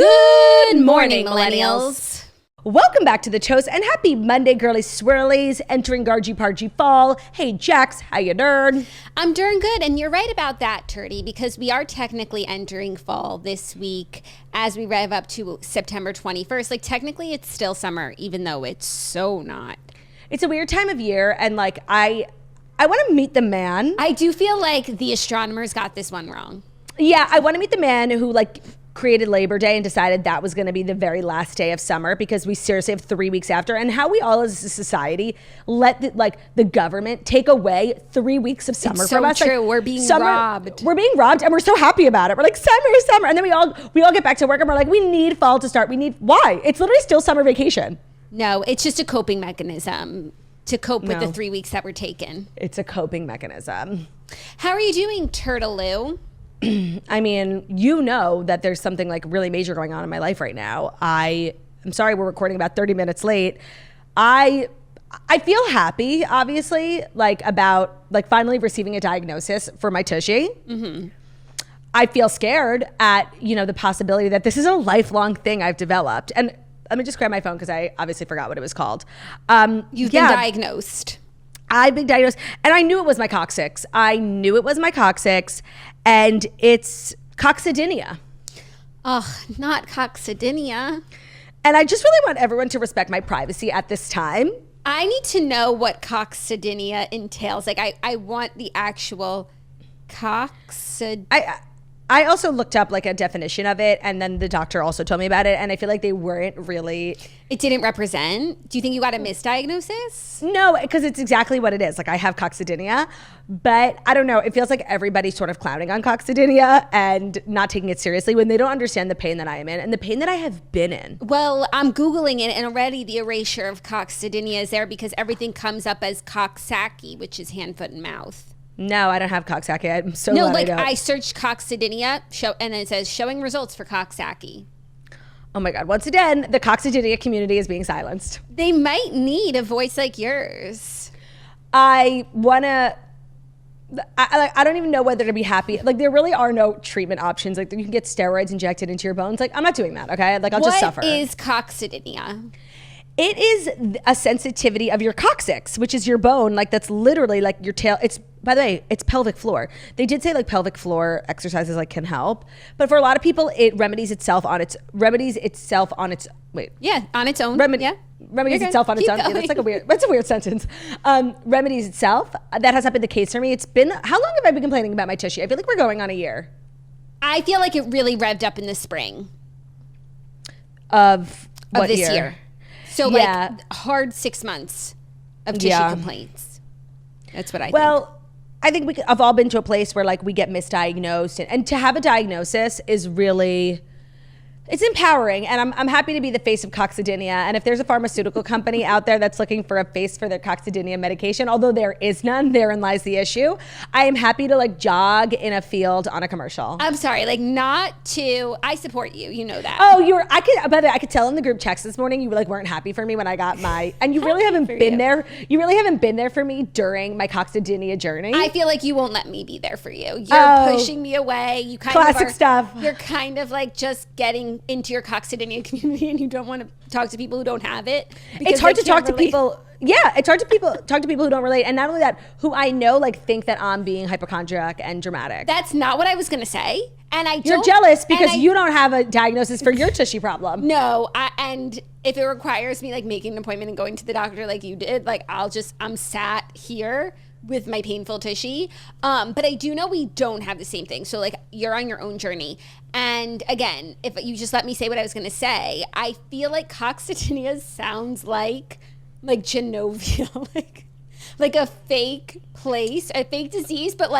Good morning, millennials. Welcome back to the Toast and happy Monday, girly swirlies, entering Gargy Pargy Fall. Hey, Jax, how you doing? I'm doing good, and you're right about that, Turdy, because we are technically entering fall this week as we rev up to September 21st. Like, technically, it's still summer, even though it's so not. It's a weird time of year, and like, I want to meet the man. I do feel like the astronomers got this one wrong. Yeah, I want to meet the man who, like, created Labor Day and decided that was going to be the very last day of summer because we seriously have 3 weeks after, and how we all as a society let the government take away 3 weeks of summer from us. It's so true. Like, we're being robbed. We're being robbed, and we're so happy about it. We're like, summer, and then we all get back to work and we're like, we need fall to start. Why? It's literally still summer vacation. No, it's just a coping mechanism to cope with the 3 weeks that were taken. It's a coping mechanism. How are you doing, Turtaloo? I mean, you know that there's something like really major going on in my life right now. I'm sorry we're recording about 30 minutes late. I feel happy, obviously, about finally receiving a diagnosis for my tushy. Mm-hmm. I feel scared at, the possibility that this is a lifelong thing I've developed. And let me just grab my phone because I obviously forgot what it was called. You've been diagnosed. I've been diagnosed, and I knew it was my coccyx. And it's Coccydynia. Oh, not Coccydynia. And I just really want everyone to respect my privacy at this time. I need to know what Coccydynia entails. Like, I want the actual Coccydynia. I also looked up a definition of it, and then the doctor also told me about it, and I feel like they weren't really... It didn't represent? Do you think you got a misdiagnosis? No, because it's exactly what it is. I have Coccydynia, but I don't know. It feels like everybody's sort of clowning on Coccydynia and not taking it seriously when they don't understand the pain that I am in and the pain that I have been in. Well, I'm Googling it, and already the erasure of Coccydynia is there because everything comes up as Coxsackie, which is hand, foot, and mouth. No, I don't have Coxsackie. I'm so glad I don't. I searched Coccydynia, and it says showing results for Coxsackie. Oh my God. Once again, the Coccydynia community is being silenced. They might need a voice like yours. I don't even know whether to be happy. There really are no treatment options. You can get steroids injected into your bones. I'm not doing that, okay? I'll just suffer. What is Coccydynia? It is a sensitivity of your coccyx, which is your bone, that's literally your tail. By the way, it's pelvic floor. They did say pelvic floor exercises can help, but for a lot of people, it remedies itself on its remedies itself on its on its own. Remedies itself on its own. Yeah, that's a weird sentence. Remedies itself. That has not been the case for me. It's been, how long have I been complaining about my tushy? I feel like we're going on a year. I feel like it really revved up in the spring of what this year? year. So hard 6 months of tissue complaints. That's what I think. Well, I think we have all been to a place where we get misdiagnosed, and to have a diagnosis is really, it's empowering, and I'm happy to be the face of Coccydynia. And if there's a pharmaceutical company out there that's looking for a face for their Coccydynia medication, although there is none, therein lies the issue. I am happy to jog in a field on a commercial. I'm sorry, I support you. You know that. Oh, by the way, I could tell in the group text this morning you weren't happy for me when I got my, and you really haven't been there. You really haven't been there for me during my Coccydynia journey. I feel like you won't let me be there for you. You're pushing me away. You kind classic of stuff. You're kind of just getting into your Coccydynia community, and you don't want to talk to people who don't have it. It's hard to talk to people. Yeah, it's hard to talk to people who don't relate, and not only that, who I know think that I'm being hypochondriac and dramatic. That's not what I was gonna say, and You're jealous because you don't have a diagnosis for your tushy problem. No, and if it requires me making an appointment and going to the doctor like you did, I'm sat here with my painful tushy. But I do know we don't have the same thing. So you're on your own journey. And again, if you just let me say what I was going to say, I feel like Coccydynia sounds like Genovia, like a fake place, a fake disease, but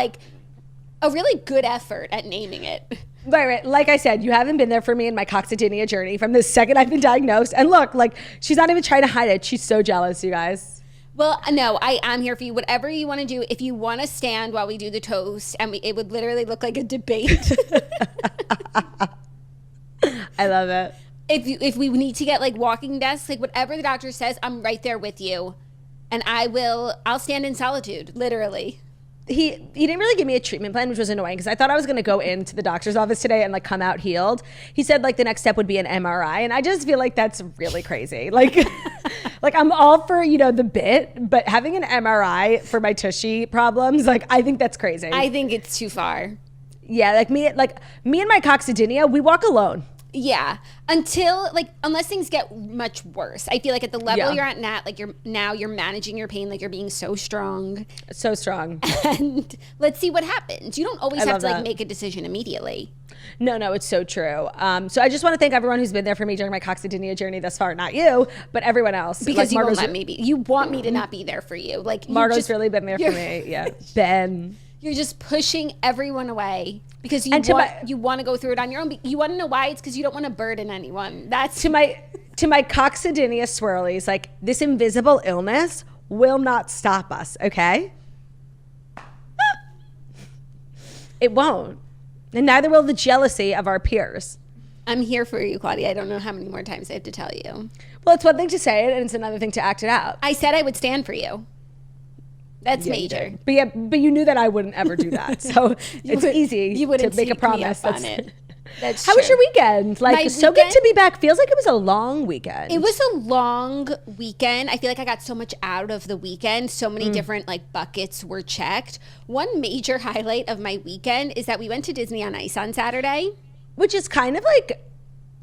a really good effort at naming it. Right. Like I said, you haven't been there for me in my Coccydynia journey from the second I've been diagnosed. And look, she's not even trying to hide it. She's so jealous, you guys. Well, no, I am here for you. Whatever you want to do, if you want to stand while we do the toast, and it would literally look like a debate. I love it. If we need to get walking desks, whatever the doctor says, I'm right there with you, and I'll stand in solitude, literally. he didn't really give me a treatment plan, which was annoying because I thought I was going to go into the doctor's office today and like come out healed. He said like the next step would be an MRI, and I just feel like that's really crazy. Like, like I'm all for, you know, the bit, but having an MRI for my tushy problems, like I think that's crazy. I think it's too far. Yeah, like me and my Coccydynia, we walk alone. Yeah, unless things get much worse. I feel like at the level you're at now, like you're managing your pain, like you're being so strong. So strong. And let's see what happens. You don't always have to like make a decision immediately. No, it's so true. So I just want to thank everyone who's been there for me during my Coccydynia journey thus far. Not you, but everyone else. Because like, you won't let me be. You want me to not be there for you. Like Margot's really been there for me. Yeah, Ben. You're just pushing everyone away because you want to go through it on your own. You want to know why? It's because you don't want to burden anyone. That's to my Coccydynia swirlies. Like this invisible illness will not stop us. Okay, it won't, and neither will the jealousy of our peers. I'm here for you, Claudia. I don't know how many more times I have to tell you. Well, it's one thing to say it, and it's another thing to act it out. I said I would stand for you. That's major. But you knew that I wouldn't ever do that. So it's easy to make a promise. On it. That's How was your weekend? Like, so good to be back. Feels like it was a long weekend. It was a long weekend. I feel like I got so much out of the weekend. So many different like buckets were checked. One major highlight of my weekend is that we went to Disney on Ice on Saturday. Which is kind of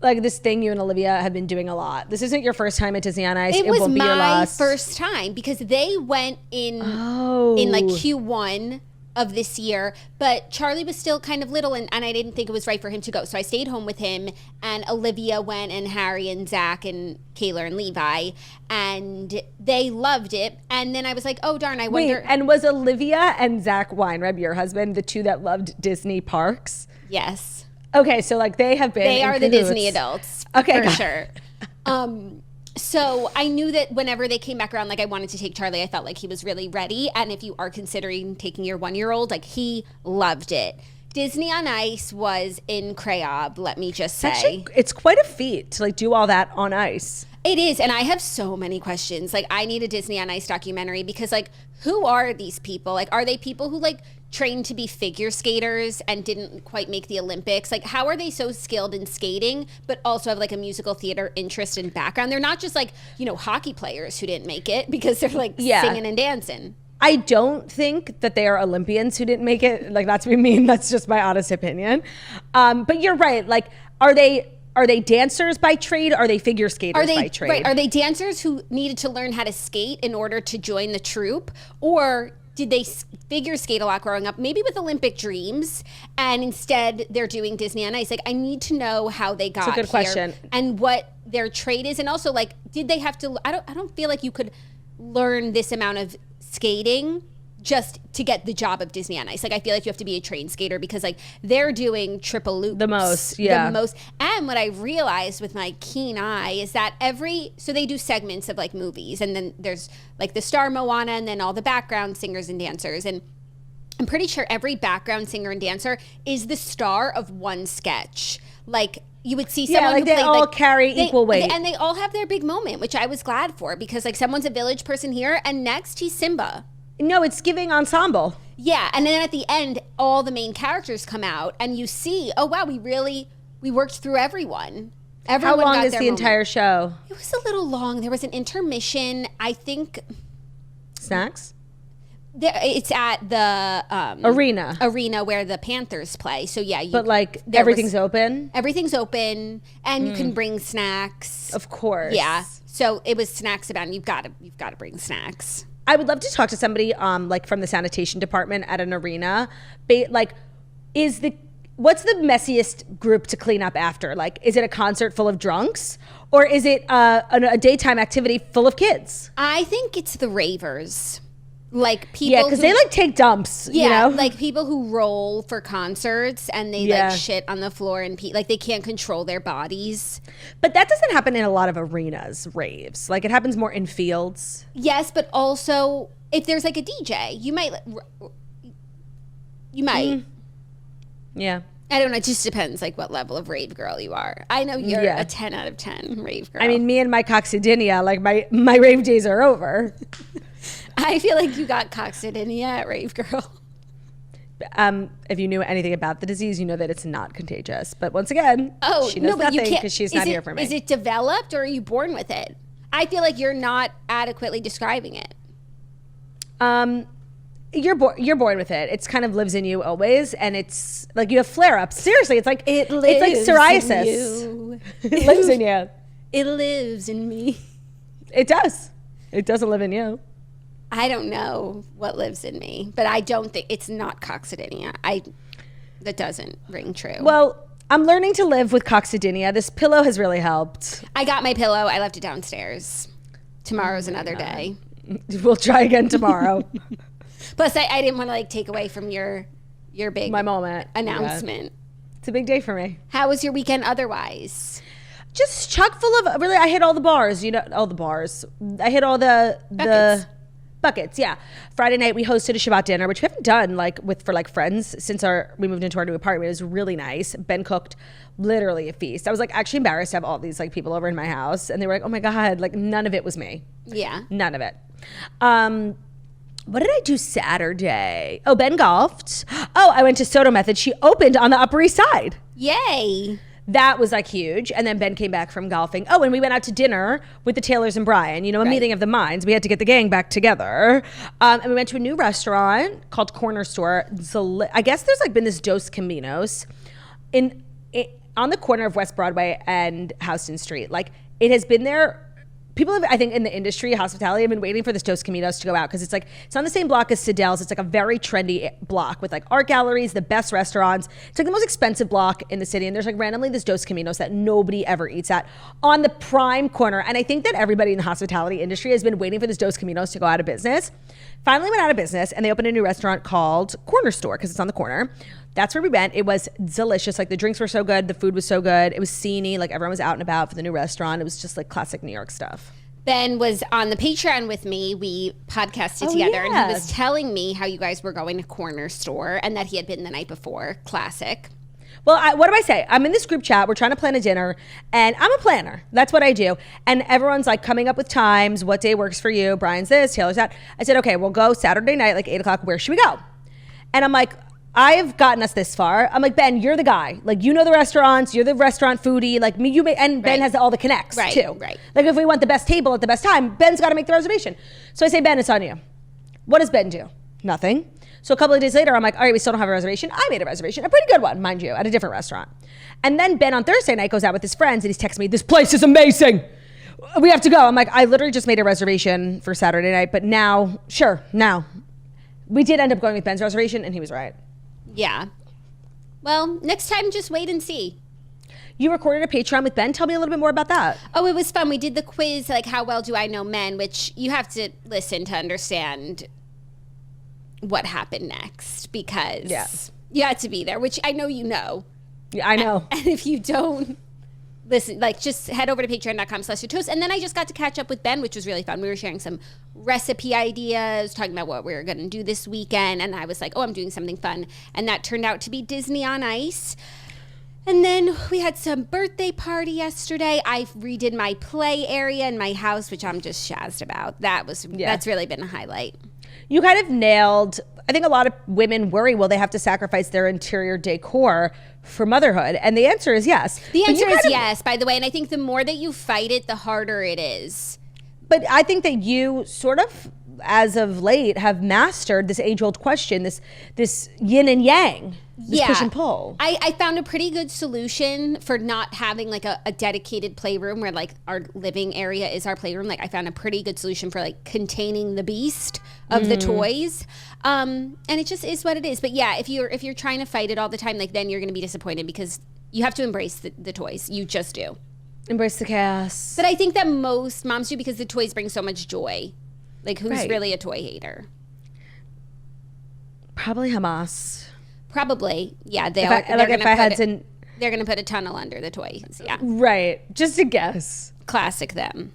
like this thing you and Olivia have been doing a lot. This isn't your first time at Disney on Ice. It was won't be your my last. first time because they went in like Q1 of this year, but Charlie was still kind of little and I didn't think it was right for him to go. So I stayed home with him, and Olivia went, and Harry and Zach and Kayla and Levi, and they loved it. And then I was like, oh darn, I wonder. Wait, and was Olivia and Zach Weinreb, your husband, the two that loved Disney parks? Yes. Okay, so like they have been. They are the Disney adults. Okay, for sure. So I knew that whenever they came back around, like I wanted to take Charlie. I felt like he was really ready. And if you are considering taking your 1-year-old, like he loved it. Disney on Ice was incredible, let me just say. Actually, it's quite a feat to like do all that on ice. It is, and I have so many questions. Like, I need a Disney on Ice documentary because, like, who are these people? Like, are they people who, like, trained to be figure skaters and didn't quite make the Olympics? Like, how are they so skilled in skating but also have, like, a musical theater interest and background? They're not just, like, you know, hockey players who didn't make it because they're, like, singing and dancing. I don't think that they are Olympians who didn't make it. Like, not to be mean. That's just my honest opinion. But you're right. Like, are they dancers by trade? Are they figure skaters by trade? Right. Are they dancers who needed to learn how to skate in order to join the troupe? Or did they figure skate a lot growing up, maybe with Olympic dreams, and instead they're doing Disney on Ice? Like, I need to know how they got here. That's a good question. And what their trade is. And also, like, did they have to, I don't feel like you could learn this amount of skating just to get the job of Disney on Ice. Like, I feel like you have to be a trained skater because, like, they're doing triple loops. The most, yeah. The most. And what I realized with my keen eye is that so they do segments of, like, movies. And then there's, like, the star Moana and then all the background singers and dancers. And I'm pretty sure every background singer and dancer is the star of one sketch. Like, you would see someone like who they played, all like, carry equal weight. And they all have their big moment, which I was glad for because, like, someone's a village person here and next he's Simba. No, it's giving ensemble. Yeah, and then at the end, all the main characters come out, and you see, oh wow, we worked through everyone. Everyone. How long is the entire show? It was a little long. There was an intermission. I think. Snacks. It's at the arena where the Panthers play. So yeah, but like everything's open. Everything's open, and you can bring snacks. Of course. Yeah. So it was snacks about, and you've got to bring snacks. I would love to talk to somebody like from the sanitation department at an arena. Like, what's the messiest group to clean up after? Like, is it a concert full of drunks or is it a daytime activity full of kids? I think it's the ravers. Like people, yeah, because they like take dumps. Yeah, you know? Like people who roll for concerts and they like shit on the floor and like they can't control their bodies. But that doesn't happen in a lot of arenas, raves. Like it happens more in fields. Yes, but also if there's like a DJ, you might. Yeah. I don't know. It just depends, like, what level of rave girl you are. I know you're a 10 out of 10 rave girl. I mean, me and my Coccydynia, like, my rave days are over. I feel like you got Coccydynia at rave girl. If you knew anything about the disease, you know that it's not contagious. But once again, she knows no, but nothing because she's not here for me. Is it developed or are you born with it? I feel like you're not adequately describing it. You're born with it. It's kind of lives in you always, and it's like you have flare-ups. Seriously, it's like psoriasis. It lives in you. It lives in me. It does. It doesn't live in you. I don't know what lives in me, but I don't think it's not coccydynia. That doesn't ring true. Well, I'm learning to live with coccydynia. This pillow has really helped. I got my pillow. I left it downstairs. Tomorrow's another day. We'll try again tomorrow. Plus, I didn't want to take away from your big moment announcement. Yeah. It's a big day for me. How was your weekend otherwise? Just chock full of I hit all the bars. All the bars. I hit all the buckets. Yeah. Friday night we hosted a Shabbat dinner, which we haven't done for friends since we moved into our new apartment. It was really nice. Ben cooked literally a feast. I was actually embarrassed to have all these people over in my house, and they were like, "Oh my god!" None of it was me. Yeah. None of it. What did I do Saturday? Oh, Ben golfed. Oh, I went to Soto Method. She opened on the Upper East Side. Yay. That was huge. And then Ben came back from golfing. Oh, and we went out to dinner with the Taylors and Brian, a meeting of the minds. We had to get the gang back together. And we went to a new restaurant called Corner Store. I guess there's been this Dos Caminos on the corner of West Broadway and Houston Street. It has been there. People have, I think, in the industry, hospitality, have been waiting for this Dos Caminos to go out because it's it's on the same block as Siddell's. It's a very trendy block with art galleries, the best restaurants. It's the most expensive block in the city, and there's randomly this Dos Caminos that nobody ever eats at on the prime corner. And I think that everybody in the hospitality industry has been waiting for this Dos Caminos to go out of business. Finally went out of business, and they opened a new restaurant called Corner Store because it's on the corner. That's where we went. It was delicious. The drinks were so good. The food was so good. It was sceney. Everyone was out and about for the new restaurant. It was just classic New York stuff. Ben was on the Patreon with me. We podcasted together, and he was telling me how you guys were going to Corner Store and that he had been the night before. Classic. Well, what do I say? I'm in this group chat. We're trying to plan a dinner, and I'm a planner. That's what I do. And everyone's coming up with times. What day works for you? Brian's this, Taylor's that. I said, okay, we'll go Saturday night, 8 o'clock. Where should we go? And I'm I've gotten us this far. I'm Ben, you're the guy. You know the restaurants. You're the restaurant foodie. And Ben has all the connects too. Right. If we want the best table at the best time, Ben's got to make the reservation. So I say, Ben, it's on you. What does Ben do? Nothing. So a couple of days later, I'm all right, we still don't have a reservation. I made a reservation, a pretty good one, mind you, at a different restaurant. And then Ben on Thursday night goes out with his friends and he's texting me, this place is amazing. We have to go. I'm I literally just made a reservation for Saturday night, but now. We did end up going with Ben's reservation and he was right. Yeah. Well, next time, just wait and see. You recorded a Patreon with Ben. Tell me a little bit more about that. Oh, it was fun. We did the quiz, how well do I know men, which you have to listen to understand what happened next because you had to be there, which I know you know. Yeah, I know. And if you don't listen, just head over to patreon.com/toast. And then I just got to catch up with Ben, which was really fun. We were sharing some recipe ideas, talking about what we were going to do this weekend. And I was I'm doing something fun. And that turned out to be Disney on Ice. And then we had some birthday party yesterday. I redid my play area in my house, which I'm just jazzed about. That's really been a highlight. You kind of nailed, I think a lot of women worry, will they have to sacrifice their interior decor for motherhood? And the answer is yes. The answer is yes, by the way. And I think the more that you fight it, the harder it is. But I think that you sort of, as of late, have mastered this age-old question, this yin and yang, this push and pull. I found a pretty good solution for not having a dedicated playroom where our living area is our playroom. I found a pretty good solution for containing the beast of the toys. And it just is what it is. But yeah, if you're trying to fight it all the time, then you're going to be disappointed because you have to embrace the toys. You just do. Embrace the chaos. But I think that most moms do because the toys bring so much joy. Who's really a toy hater? Probably Hamas. Probably, yeah. They're going to put a tunnel under the toys. Yeah, right. Just a guess. Classic them.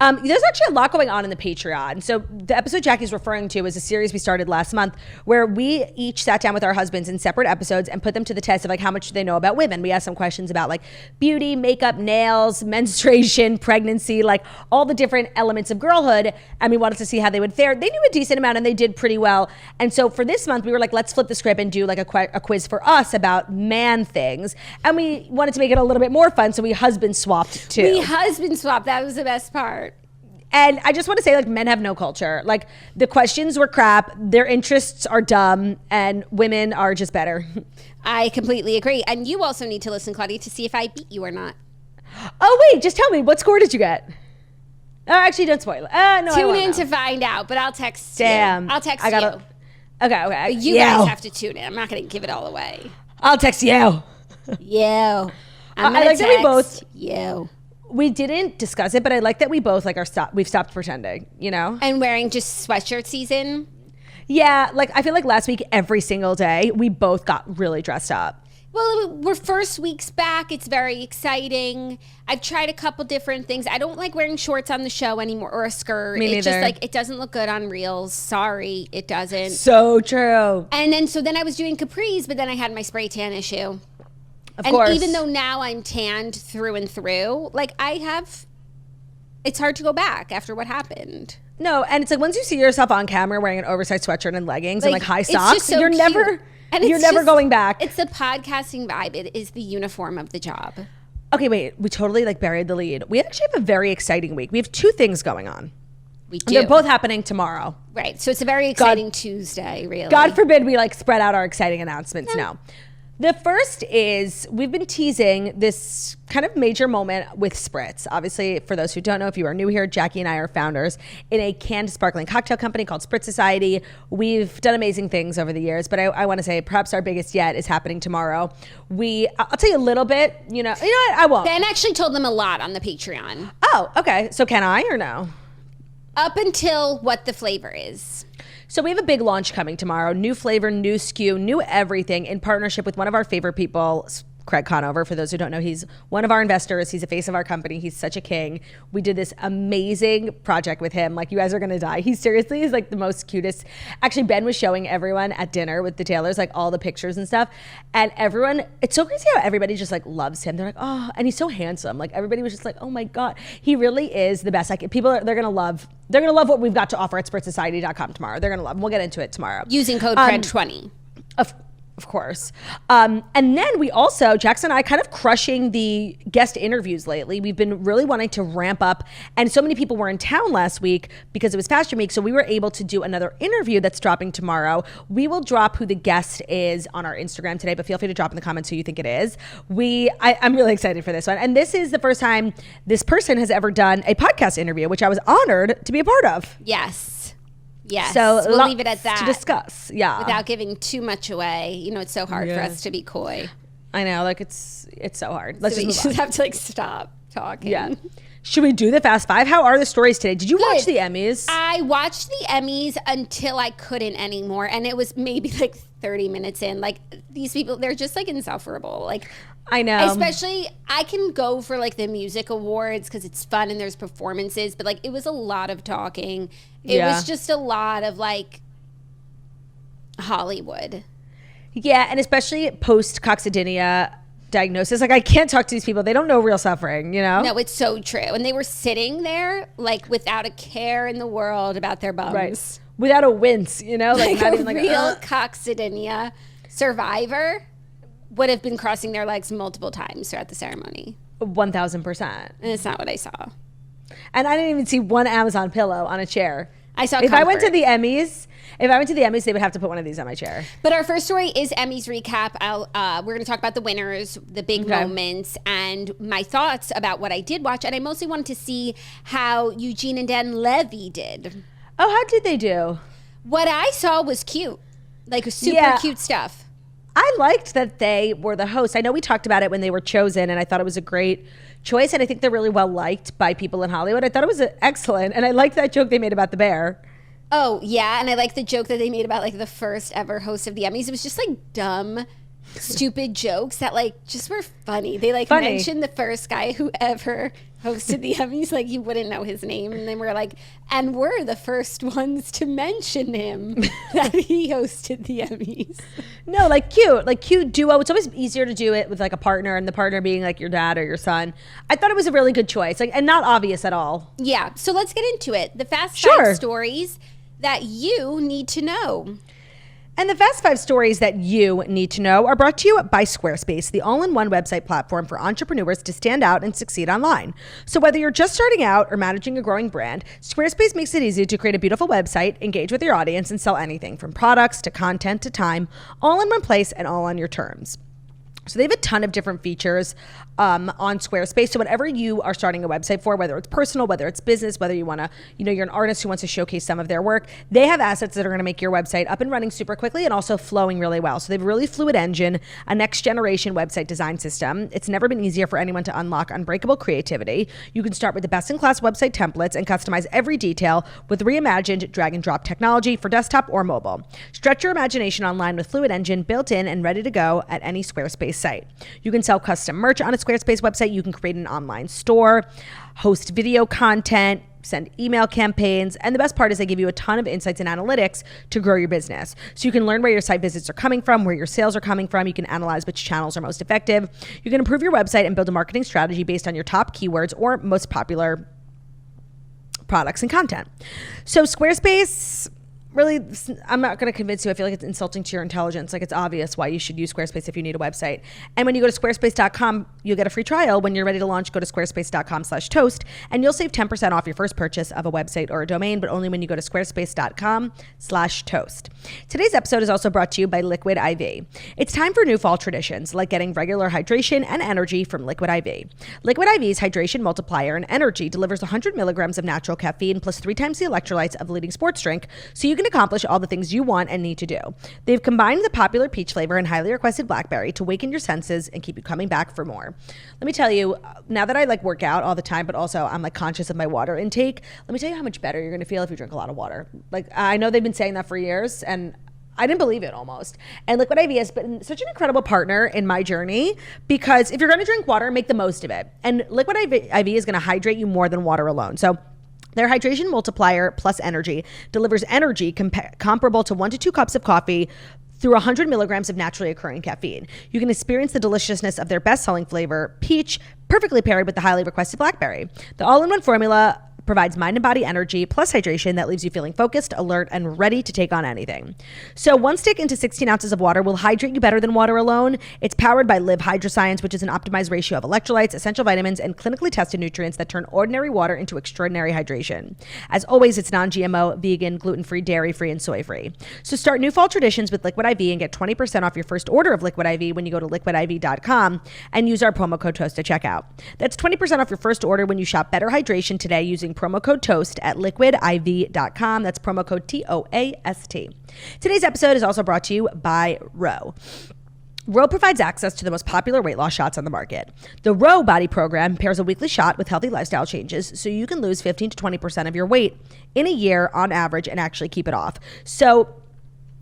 There's actually a lot going on in the Patreon. So the episode Jackie's referring to is a series we started last month where we each sat down with our husbands in separate episodes and put them to the test of like how much do they know about women. We asked some questions about like beauty, makeup, nails, menstruation, pregnancy, like all the different elements of girlhood. And we wanted to see how they would fare. They knew a decent amount and they did pretty well. And so for this month, we were like, let's flip the script and do like a quiz for us about man things. And we wanted to make it a little bit more fun. So we husband swapped too. We husband swapped. That was the best part. And I just want to say, like, men have no culture. Like, the questions were crap, their interests are dumb, and women are just better. I completely agree. And you also need to listen, Claudia, to see if I beat you or not. Oh, wait, just tell me, what score did you get? Oh, actually, don't spoil it. No, Tune in to find out, but I'll text you. I'll text you. Okay. You guys have to tune in. I'm not going to give it all away. I'll text you. You. I like that we both... You. We didn't discuss it, but I like that we both like we've stopped pretending, you know? And wearing just sweatshirt season. Yeah, like I feel like last week, every single day, we both got really dressed up. Well, we're first weeks back. It's very exciting. I've tried a couple different things. I don't like wearing shorts on the show anymore or a skirt. Me neither. It's just like, it doesn't look good on reels. Sorry, it doesn't. So true. And then I was doing capris, but then I had my spray tan issue. Of course. Even though now I'm tanned through and through, like it's hard to go back after what happened. No, and it's like once you see yourself on camera wearing an oversized sweatshirt and leggings and like high socks, so you're cute. never going back. It's the podcasting vibe. It is the uniform of the job. Okay, wait, we totally like buried the lead. We actually have a very exciting week. We have two things going on. We do. And they're both happening tomorrow. Right. So it's a very exciting Tuesday, really. God forbid we like spread out our exciting announcements. No. The first is we've been teasing this kind of major moment with Spritz. Obviously, for those who don't know, if you are new here, Jackie and I are founders in a canned sparkling cocktail company called Spritz Society. We've done amazing things over the years, but I want to say perhaps our biggest yet is happening tomorrow. I'll tell you a little bit, you know what, I won't. Ben actually told them a lot on the Patreon. Oh, okay. So can I or no? Up until what the flavor is. So we have a big launch coming tomorrow. New flavor, new SKU, new everything in partnership with one of our favorite people, Craig Conover. For those who don't know, he's one of our investors. He's the face of our company. He's such a king. We did this amazing project with him. Like, you guys are going to die. He seriously is like the most cutest. Actually, Ben was showing everyone at dinner with the Taylors, like all the pictures and stuff. And everyone, it's so crazy how everybody just like loves him. They're like, oh, and he's so handsome. Like, everybody was just like, oh my God. He really is the best. Like, they're going to love what we've got to offer at spritzsociety.com tomorrow. They're going to love, and we'll get into it tomorrow. Using code CRED20. Of course. And then we also, Jackson and I, kind of crushing the guest interviews lately. We've been really wanting to ramp up. And so many people were in town last week because it was Fashion Week. So we were able to do another interview that's dropping tomorrow. We will drop who the guest is on our Instagram today, but feel free to drop in the comments who you think it is. I'm really excited for this one. And this is the first time this person has ever done a podcast interview, which I was honored to be a part of. Yes. Yes. So we'll leave it at that. To discuss. Yeah. Without giving too much away. You know, it's so hard for us to be coy. I know. Like, it's so hard. Let's just have to like stop talking. Yeah. Should we do the Fast Five? How are the stories today? Did you watch the Emmys? I watched the Emmys until I couldn't anymore. And it was maybe like 30 minutes in. Like, these people, they're just like insufferable. Like, I know. Especially, I can go for like the music awards because it's fun and there's performances. But like, it was a lot of talking. It was just a lot of like Hollywood. Yeah, and especially post Coccydynia diagnosis. Like, I can't talk to these people. They don't know real suffering, you know? No, it's so true. And they were sitting there like without a care in the world about their bums. Right. Without a wince, you know? Like not even like real Coccydynia survivor would have been crossing their legs multiple times throughout the ceremony. 1,000%. And it's not what I saw. And I didn't even see one Amazon pillow on a chair. I saw If comfort. I went to the Emmys, they would have to put one of these on my chair. But our first story is Emmys recap. We're going to talk about the winners, the big moments, and my thoughts about what I did watch. And I mostly wanted to see how Eugene and Dan Levy did. Oh, how did they do? What I saw was cute. Like, super cute stuff. I liked that they were the hosts. I know we talked about it when they were chosen, and I thought it was a great choice, and I think they're really well liked by people in Hollywood. I thought it was excellent, and I liked that joke they made about the bear. Oh, yeah, and I like the joke that they made about, like, the first ever host of the Emmys. It was just, like, dumb stupid jokes that like just were funny. They like mentioned the first guy who ever hosted the Emmys, like you wouldn't know his name, and then we're like, and we're the first ones to mention him that he hosted the Emmys. No, like cute duo. It's always easier to do it with like a partner, and the partner being like your dad or your son. I thought it was a really good choice, like, and not obvious at all. Yeah, so let's get into it. The Fast Five stories that you need to know. And the Fast 5 stories that you need to know are brought to you by Squarespace, the all-in-one website platform for entrepreneurs to stand out and succeed online. So whether you're just starting out or managing a growing brand, Squarespace makes it easy to create a beautiful website, engage with your audience, and sell anything from products to content to time, all in one place and all on your terms. So they have a ton of different features on Squarespace. So whatever you are starting a website for, whether it's personal, whether it's business, whether you want to, you're an artist who wants to showcase some of their work, they have assets that are going to make your website up and running super quickly and also flowing really well. So they have a really fluid engine, a next generation website design system. It's never been easier for anyone to unlock unbreakable creativity. You can start with the best in class website templates and customize every detail with reimagined drag and drop technology for desktop or mobile. Stretch your imagination online with Fluid Engine built in and ready to go at any Squarespace site. You can sell custom merch on a Squarespace website. You can create an online store, host video content, send email campaigns, and the best part is they give you a ton of insights and analytics to grow your business. So you can learn where your site visits are coming from, where your sales are coming from. You can analyze which channels are most effective. You can improve your website and build a marketing strategy based on your top keywords or most popular products and content. So Squarespace, really, I'm not going to convince you. I feel like it's insulting to your intelligence. Like, it's obvious why you should use Squarespace if you need a website. And when you go to squarespace.com, you'll get a free trial. When you're ready to launch, go to squarespace.com/toast and you'll save 10% off your first purchase of a website or a domain, but only when you go to squarespace.com/toast. Today's episode is also brought to you by Liquid IV. It's time for new fall traditions, like getting regular hydration and energy from Liquid IV. Liquid IV's hydration multiplier and energy delivers 100 milligrams of natural caffeine plus 3 times the electrolytes of a leading sports drink, so you can accomplish all the things you want and need to do. They've combined the popular peach flavor and highly requested blackberry to waken your senses and keep you coming back for more. Let me tell you, now that I like work out all the time, but also I'm like conscious of my water intake, let me tell you how much better you're going to feel if you drink a lot of water. Like, I know they've been saying that for years, and I didn't believe it almost. And Liquid IV has been such an incredible partner in my journey, because if you're going to drink water, make the most of it. And Liquid IV is going to hydrate you more than water alone. So their hydration multiplier plus energy delivers energy comparable to 1 to 2 cups of coffee through 100 milligrams of naturally occurring caffeine. You can experience the deliciousness of their best-selling flavor, peach, perfectly paired with the highly requested blackberry. The all-in-one formula provides mind and body energy plus hydration that leaves you feeling focused, alert, and ready to take on anything. So 1 stick into 16 ounces of water will hydrate you better than water alone. It's powered by Live Hydroscience, which is an optimized ratio of electrolytes, essential vitamins, and clinically tested nutrients that turn ordinary water into extraordinary hydration. As always, it's non-GMO, vegan, gluten-free, dairy-free, and soy-free. So start new fall traditions with Liquid IV and get 20% off your first order of Liquid IV when you go to liquidiv.com and use our promo code TOAST at checkout. That's 20% off your first order when you shop Better Hydration today using promo code TOAST at liquidiv.com. That's promo code TOAST. Today's episode is also brought to you by Row. Row provides access to the most popular weight loss shots on the market. The Row Body Program pairs a weekly shot with healthy lifestyle changes so you can lose 15 to 20% of your weight in a year on average and actually keep it off. So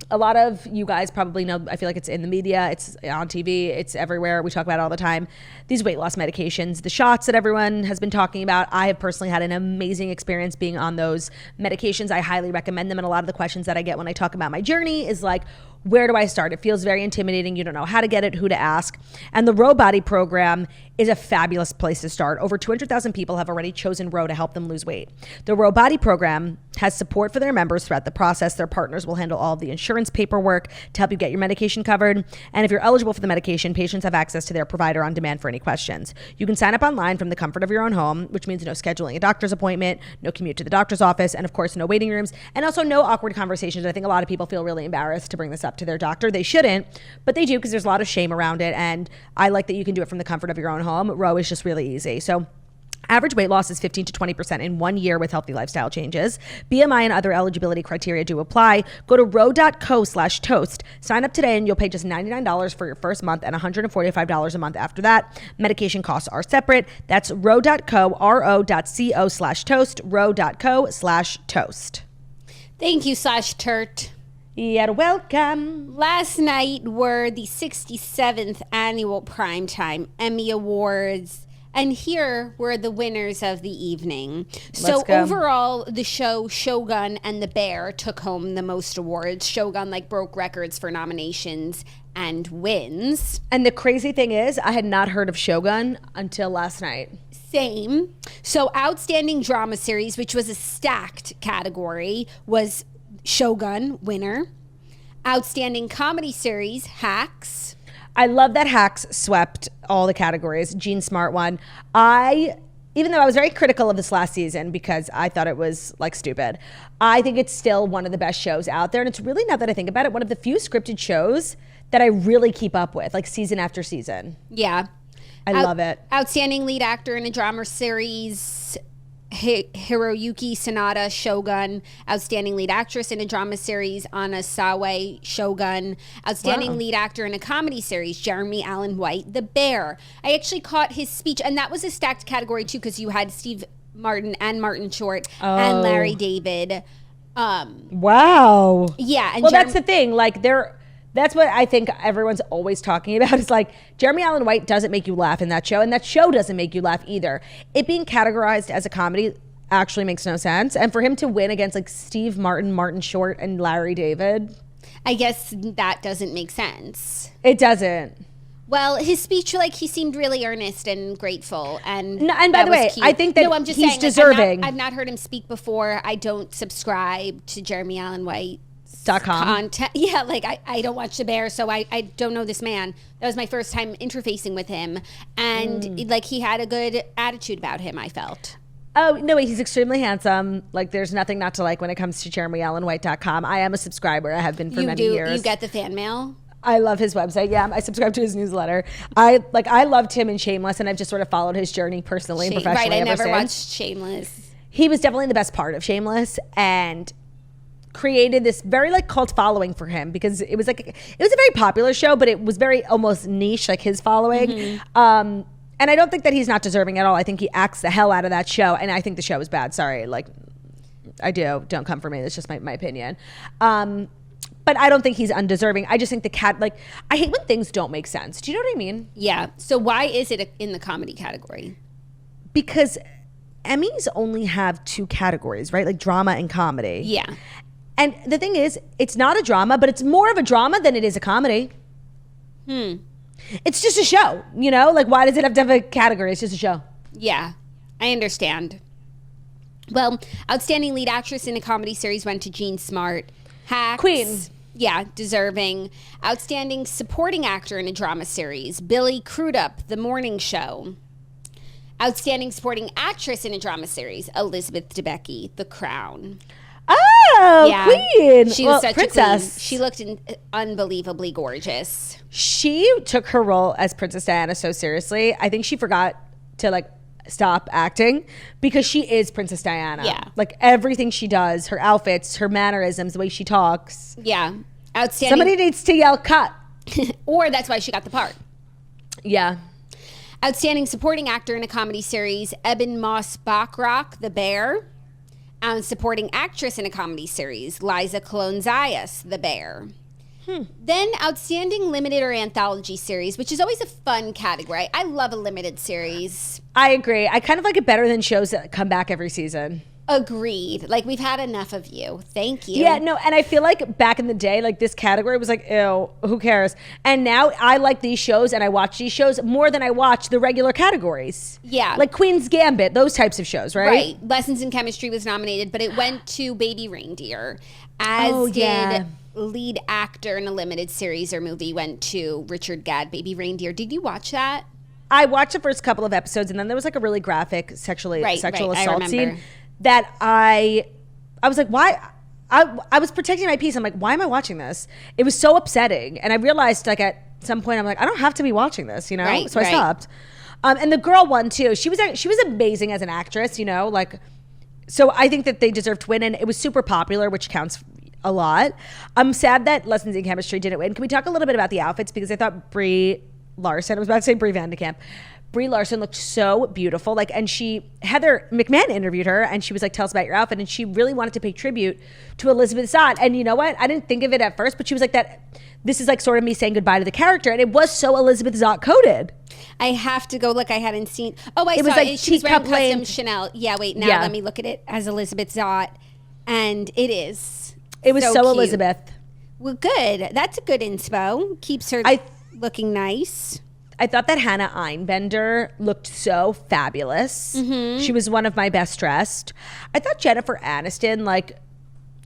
a lot of you guys probably know, I feel like it's in the media, it's on TV, it's everywhere. We talk about it all the time. These weight loss medications, the shots that everyone has been talking about. I have personally had an amazing experience being on those medications. I highly recommend them. And a lot of the questions that I get when I talk about my journey is like, where do I start? It feels very intimidating. You don't know how to get it, who to ask. And the Row Body Program is a fabulous place to start. Over 200,000 people have already chosen Row to help them lose weight. The Row Body Program has support for their members throughout the process. Their partners will handle all of the insurance paperwork to help you get your medication covered. And if you're eligible for the medication, patients have access to their provider on demand for any questions. You can sign up online from the comfort of your own home, which means no scheduling a doctor's appointment, no commute to the doctor's office, and of course, no waiting rooms, and also no awkward conversations. I think a lot of people feel really embarrassed to bring this up to their doctor. They shouldn't, but they do, because there's a lot of shame around it. And I like that you can do it from the comfort of your own home. Row is just really easy. So average weight loss is 15 to 20% in 1 year with healthy lifestyle changes. BMI and other eligibility criteria do apply. Go to row.co/toast. Sign up today and you'll pay just $99 for your first month and $145 a month after that. Medication costs are separate. That's row.co, ro.co/toast, row.co/toast. Thank you, /turt. You're welcome. Last night were the 67th annual Primetime Emmy Awards, and here were the winners of the evening. So overall, the show Shogun and The Bear took home the most awards. Shogun broke records for nominations and wins. And the crazy thing is, I had not heard of Shogun until last night. Same. So Outstanding Drama Series, which was a stacked category, was Shogun winner. Outstanding Comedy Series, Hacks. I love that Hacks swept all the categories. Gene Smart won. Even though I was very critical of this last season because I thought it was stupid, I think it's still one of the best shows out there. And it's really, now that I think about it, one of the few scripted shows that I really keep up with, season after season. Yeah. I love it. Outstanding Lead Actor in a Drama Series, Hiroyuki Sanada, Shogun. Outstanding Lead Actress in a Drama Series, Anna Sawe, Shogun. Outstanding Lead Actor in a Comedy Series, Jeremy Allen White, The Bear. I actually caught his speech, and that was a stacked category too, because you had Steve Martin and Martin Short and Larry David. Wow. Yeah. And that's the thing. That's what I think everyone's always talking about is Jeremy Allen White doesn't make you laugh in that show, and that show doesn't make you laugh either. It being categorized as a comedy actually makes no sense. And for him to win against Steve Martin, Martin Short, and Larry David, I guess that doesn't make sense. It doesn't. Well, his speech, he seemed really earnest and grateful, and by the way, cute. I think that I'm just he's saying, deserving. I've not heard him speak before. I don't subscribe to Jeremy Allen White. .com. Content. Yeah, I don't watch The Bear, so I don't know this man. That was my first time interfacing with him, and he had a good attitude about him, I felt. Oh, no, he's extremely handsome. There's nothing not to like when it comes to JeremyAllenWhite.com. I am a subscriber. I have been for many years. You get the fan mail? I love his website. Yeah, I subscribe to his newsletter. I loved him in Shameless, and I've just sort of followed his journey personally and professionally. Right, I never watched Shameless. He was definitely the best part of Shameless, and created this very cult following for him because it was a very popular show, but it was very almost niche, his following. Mm-hmm. And I don't think that he's not deserving at all. I think he acts the hell out of that show, and I think the show is bad. Sorry, I do. Don't come for me. That's just my opinion. But I don't think he's undeserving. I just think I hate when things don't make sense. Do you know what I mean? Yeah. So why is it in the comedy category? Because Emmys only have two categories, right? Drama and comedy. Yeah. And the thing is, it's not a drama, but it's more of a drama than it is a comedy. It's just a show, why does it have to have a category? It's just a show. Yeah, I understand. Well, Outstanding Lead Actress in a Comedy Series went to Gene Smart. Hacks. Queen. Yeah, deserving. Outstanding Supporting Actor in a Drama Series, Billy Crudup, The Morning Show. Outstanding Supporting Actress in a Drama Series, Elizabeth Debicki, The Crown. Oh, yeah. Queen. She was such princess. A queen. She looked unbelievably gorgeous. She took her role as Princess Diana so seriously. I think she forgot to stop acting because she is Princess Diana. Yeah. Everything she does, her outfits, her mannerisms, the way she talks. Yeah. Outstanding. Somebody needs to yell cut. Or that's why she got the part. Yeah. Outstanding Supporting Actor in a Comedy Series, Eben Moss Bachrach, The Bear. Supporting Actress in a Comedy Series, Liza Colon-Zayas, The Bear. Then Outstanding Limited or Anthology Series, which is always a fun category. I love a limited series. I agree. I kind of like it better than shows that come back every season. Agreed. We've had enough of you. Thank you. Yeah, no, and I feel back in the day, this category was ew, who cares? And now I like these shows and I watch these shows more than I watch the regular categories. Yeah. Queen's Gambit, those types of shows, right? Right. Lessons in Chemistry was nominated, but it went to Baby Reindeer. As did Lead Actor in a Limited Series or Movie went to Richard Gadd, Baby Reindeer. Did you watch that? I watched the first couple of episodes, and then there was a really graphic sexual assault scene that I was why? I was protecting my peace. I'm why am I watching this? It was so upsetting, and I realized at some point I'm I don't have to be watching this, so I stopped. And the girl won too. She was amazing as an actress, so I think that they deserve to win, and it was super popular, which counts a lot. I'm sad that Lessons in Chemistry didn't win. Can we talk a little bit about the outfits? Because I thought Brie Larson, I was about to say Brie Vandekamp. Brie Larson looked so beautiful. Like, and Heather McMahon interviewed her and she was like, tell us about your outfit. And she really wanted to pay tribute to Elizabeth Zott. And you know what? I didn't think of it at first, but she was like, this is like sort of me saying goodbye to the character. And it was so Elizabeth Zott coded. I have to go look. I hadn't seen. Oh, I It saw was like it. She was wearing teacup custom Chanel. Yeah, wait. Now Yeah. let me look at it as Elizabeth Zott. And it is. It was so cute. Elizabeth. Well, good. That's a good inspo. Keeps her looking nice. I thought that Hannah Einbender looked so fabulous. Mm-hmm. She was one of my best dressed. I thought Jennifer Aniston, like,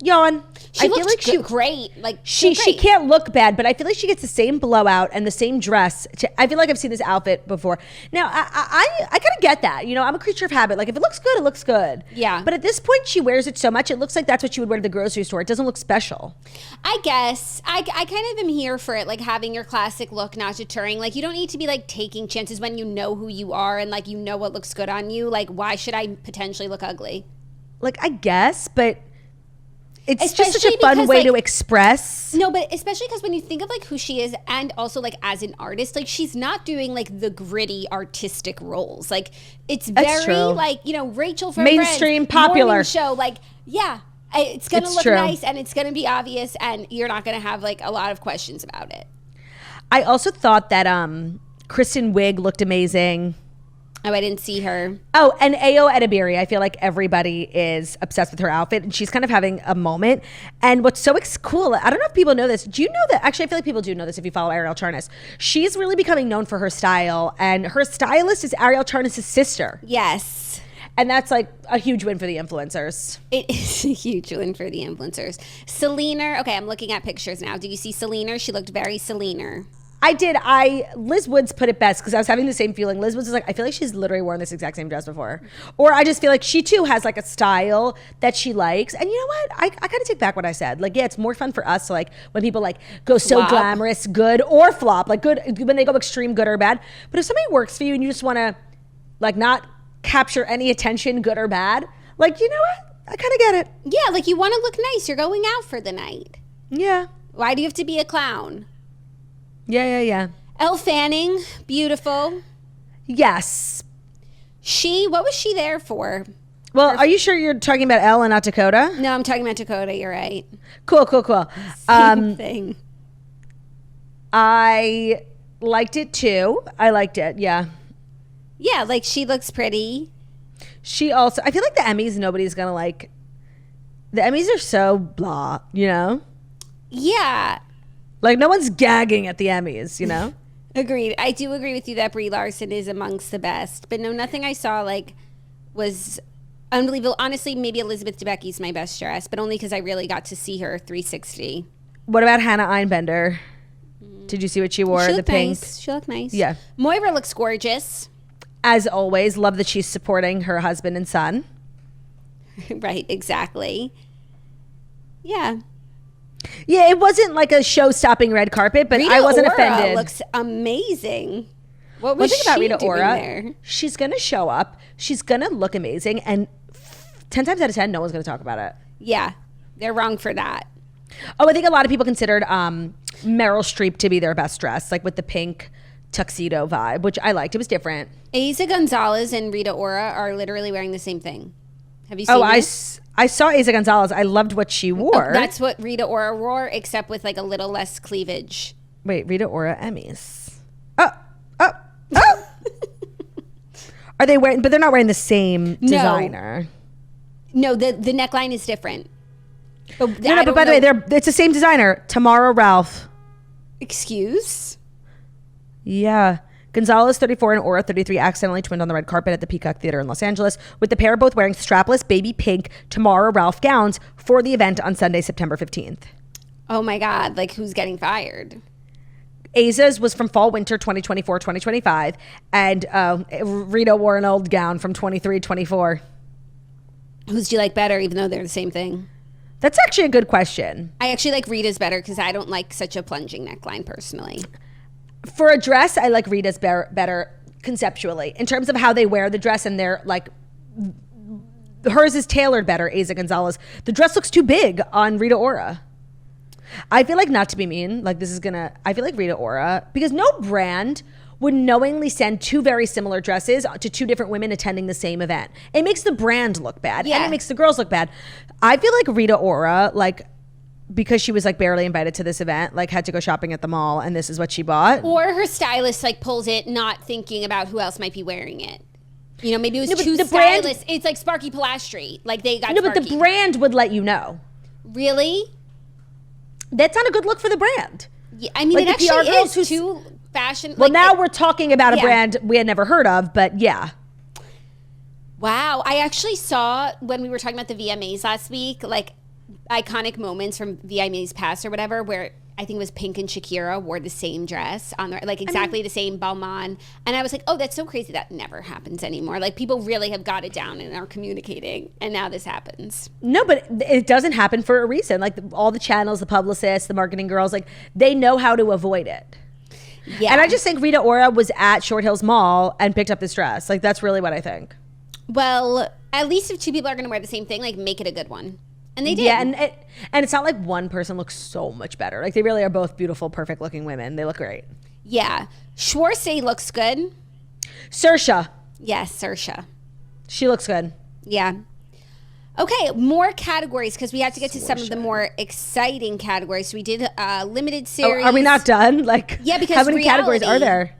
yawn. She looked great. Like She can't look bad, but I feel like she gets the same blowout and the same dress. I feel like I've seen this outfit before. Now, I kind of get that. You know, I'm a creature of habit. Like, if it looks good, it looks good. Yeah. But at this point, she wears it so much, it looks like that's what she would wear to the grocery store. It doesn't look special. I guess. I kind of am here for it, like having your classic look not deterring. Like, you don't need to be like taking chances when you know who you are and like you know what looks good on you. Like, why should I potentially look ugly? Like, I guess, but it's Especially just such a fun because, way like, to express. No, but especially because when you think of like who she is and also like as an artist, like she's not doing like the gritty artistic roles. Like it's very true. like, you know, Rachel from Mainstream, Friends, popular. morning show. Like, yeah, it's going to It's look true. nice and it's going to be obvious and you're not going to have like a lot of questions about it. I also thought that Kristen Wiig looked amazing. Oh, I didn't see her. Oh, and Ayo Edebiri, I feel like everybody is obsessed with her outfit, and she's kind of having a moment. And what's so cool, I don't know if people know this. Do you know that? Actually, I feel like people do know this if you follow Ariel Charnas. She's really becoming known for her style, and her stylist is Ariel Charnas' sister. Yes. And that's like a huge win for the influencers. It is a huge win for the influencers. Selena, okay, I'm looking at pictures now. Do you see Selena? She looked very Selena. I did. Liz Woods put it best because I was having the same feeling. Liz Woods was like, I feel like she's literally worn this exact same dress before. Or I just feel like she too has like a style that she likes. And you know what? I kind of take back what I said. Like, yeah, it's more fun for us to like when people like go so Flop. glamorous, good or flop, like good when they go extreme, good or bad. But if somebody works for you and you just want to like not capture any attention, good or bad, like, you know what? I kind of get it. Yeah, like you want to look nice. You're going out for the night. Yeah. Why do you have to be a clown? Yeah. Elle Fanning, beautiful. Yes. What was she there for? Well, are you sure you're talking about Elle and not Dakota? No, I'm talking about Dakota. You're right. Cool. Same thing. I liked it too. I liked it. Yeah. Yeah, like she looks pretty. She also, I feel like the Emmys, nobody's going to like, the Emmys are so blah, you know? Yeah, Like no one's gagging at the Emmys, you know? agreed. I do agree with you that Brie Larson is amongst the best. But no, nothing I saw like was unbelievable. Honestly, maybe Elizabeth Debicki's my best dress, but only because I really got to see her 360. What about Hannah Einbender? Did you see what she wore? She The looked pink. nice. She looked nice. Yeah. Moira looks gorgeous. As always, love that she's supporting her husband and son. Right, exactly. Yeah. Yeah, it wasn't like a show-stopping red carpet, but Rita I wasn't Ora offended. Looks amazing. What One was thing about she Rita doing Ora, there? she's going to show up. She's going to look amazing. And 10 times out of 10, no one's going to talk about it. Yeah, they're wrong for that. Oh, I think a lot of people considered Meryl Streep to be their best dress, like with the pink tuxedo vibe, which I liked. It was different. Eiza Gonzalez and Rita Ora are literally wearing the same thing. Have you seen this? I saw Eiza Gonzalez. I loved what she wore. That's what Rita Ora wore, except with like a little less cleavage. Wait, Rita Ora Emmys. Oh. Are they wearing, but they're not wearing the same designer. No, the neckline is different. But But by the way, it's the same designer, Tamara Ralph. Excuse? Yeah. Gonzalez, 34, and Ora, 33, accidentally twinned on the red carpet at the Peacock Theater in Los Angeles, with the pair both wearing strapless baby pink Tamara Ralph gowns for the event on Sunday, September 15th. Oh my God, like who's getting fired? Eiza's was from fall winter 2024-2025, and Rita wore an old gown from 23-24. Whose do you like better, even though they're the same thing? That's actually a good question. I actually like Rita's better because I don't like such a plunging neckline personally. For a dress, I like Rita's better conceptually in terms of how they wear the dress, and they're like, hers is tailored better. Eiza Gonzalez, the dress looks too big on Rita Ora. I feel like, not to be mean, like I feel like Rita Ora, because no brand would knowingly send two very similar dresses to two different women attending the same event. It makes the brand look bad, and it makes the girls look bad. I feel like Rita Ora, like, because she was like barely invited to this event, like had to go shopping at the mall, and this is what she bought. Or her stylist like pulls it, not thinking about who else might be wearing it. You know, maybe it was two stylists. It's like Sparky Pilastri. Like they got Sparky. But the brand would let you know. Really? That's not a good look for the brand. Yeah, I mean, like it actually is too fashion. Well, like now we're talking about a brand we had never heard of, but yeah. Wow. I actually saw when we were talking about the VMAs last week, like iconic moments from VMAs past or whatever, where I think it was Pink and Shakira wore the same dress on their, like exactly the same Balmain. And I was like, oh, that's so crazy. That never happens anymore. Like people really have got it down and are communicating. And now this happens. No, but it doesn't happen for a reason. Like all the channels, the publicists, the marketing girls, like they know how to avoid it. Yeah. And I just think Rita Ora was at Short Hills Mall and picked up this dress. Like that's really what I think. Well, at least if two people are going to wear the same thing, like make it a good one. And they did. Yeah, and it's not like one person looks so much better. Like they really are both beautiful, perfect looking women. They look great. Yeah. Schwarzschild looks good. Saoirse. Yes, Saoirse. She looks good. Yeah. Okay, more categories because we have to get to some of the more exciting categories. So we did limited series. Oh, are we not done? Like, yeah, because how many categories are there?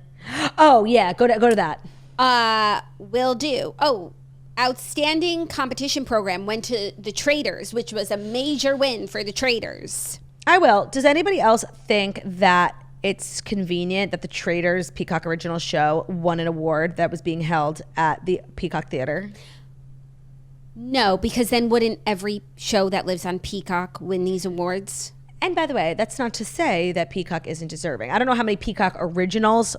Oh yeah, go to that. Will do. Oh. Outstanding competition program went to the Traders, which was a major win for the Traders. I will. Does anybody else think that it's convenient that the Traders Peacock original show won an award that was being held at the Peacock Theater? No, because then wouldn't every show that lives on Peacock win these awards? And by the way, that's not to say that Peacock isn't deserving. I don't know how many Peacock originals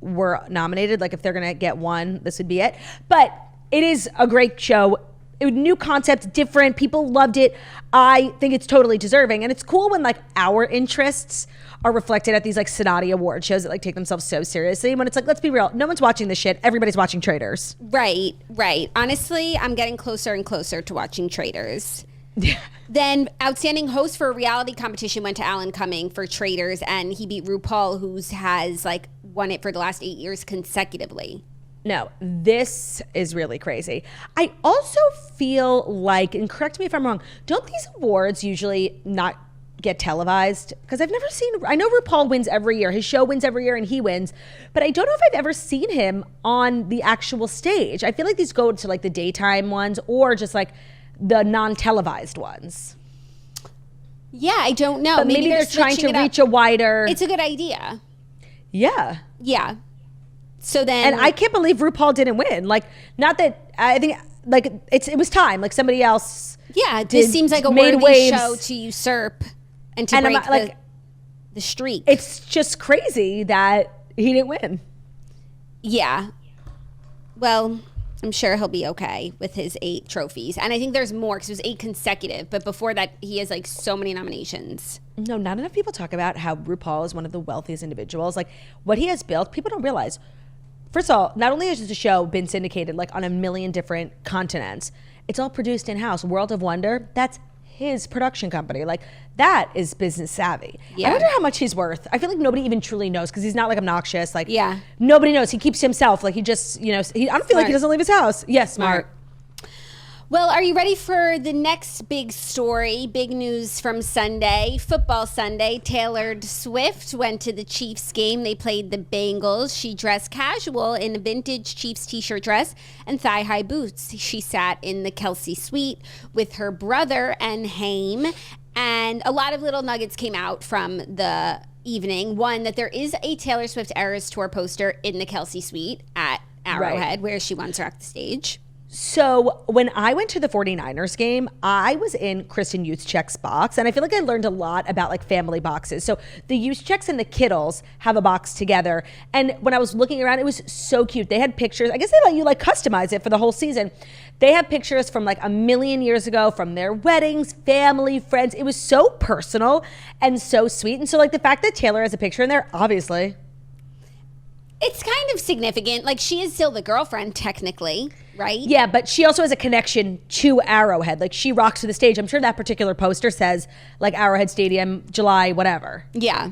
were nominated. Like if they're going to get one, this would be it. But it is a great show. New concept, different. People loved it. I think it's totally deserving. And it's cool when like our interests are reflected at these like snotty award shows that like take themselves so seriously. When it's like, let's be real. No one's watching this shit. Everybody's watching Traders. Right. Honestly, I'm getting closer and closer to watching Traders. Yeah. Then outstanding host for a reality competition went to Alan Cumming for Traders. And he beat RuPaul, who has like won it for the last 8 years consecutively. No, this is really crazy. I also feel like, and correct me if I'm wrong, don't these awards usually not get televised? Because I've never seen, I know RuPaul wins every year. His show wins every year and he wins. But I don't know if I've ever seen him on the actual stage. I feel like these go to like the daytime ones or just like the non-televised ones. Yeah, I don't know. But maybe they're trying to reach a wider. It's a good idea. Yeah. Yeah. So then, and I can't believe RuPaul didn't win. Like, not that I think like it was time. Like somebody else. Yeah, this seems like a worthy show to usurp and to break the streak. It's just crazy that he didn't win. Yeah. Well, I'm sure he'll be okay with his 8 trophies, and I think there's more because it was 8 consecutive. But before that, he has like so many nominations. No, not enough people talk about how RuPaul is one of the wealthiest individuals. Like what he has built, people don't realize. First of all, not only has the show been syndicated like on a million different continents, it's all produced in-house. World of Wonder, that's his production company. Like that is business savvy. Yeah. I wonder how much he's worth. I feel like nobody even truly knows because he's not like obnoxious. Like nobody knows. He keeps to himself. Like he just, I don't feel like he doesn't leave his house. Yes, smart. Well, are you ready for the next big story? Big news from Sunday, Football Sunday. Taylor Swift went to the Chiefs game. They played the Bengals. She dressed casual in a vintage Chiefs t-shirt dress and thigh-high boots. She sat in the Kelsey suite with her brother and Haim. And a lot of little nuggets came out from the evening. One, that there is a Taylor Swift Eras Tour poster in the Kelsey suite at Arrowhead, where she once rocked the stage. So when I went to the 49ers game, I was in Kristen Juszczyk's box, and I feel like I learned a lot about like family boxes. So the Juszczyks and the Kittles have a box together, and when I was looking around, it was so cute. They had pictures. I guess they let you like customize it for the whole season. They have pictures from like a million years ago from their weddings, family, friends. It was so personal and so sweet. And so like the fact that Taylor has a picture in there, obviously. It's kind of significant. Like she is still the girlfriend technically, right? Yeah, but she also has a connection to Arrowhead. Like she rocks to the stage. I'm sure that particular poster says like Arrowhead Stadium, July, whatever. Yeah.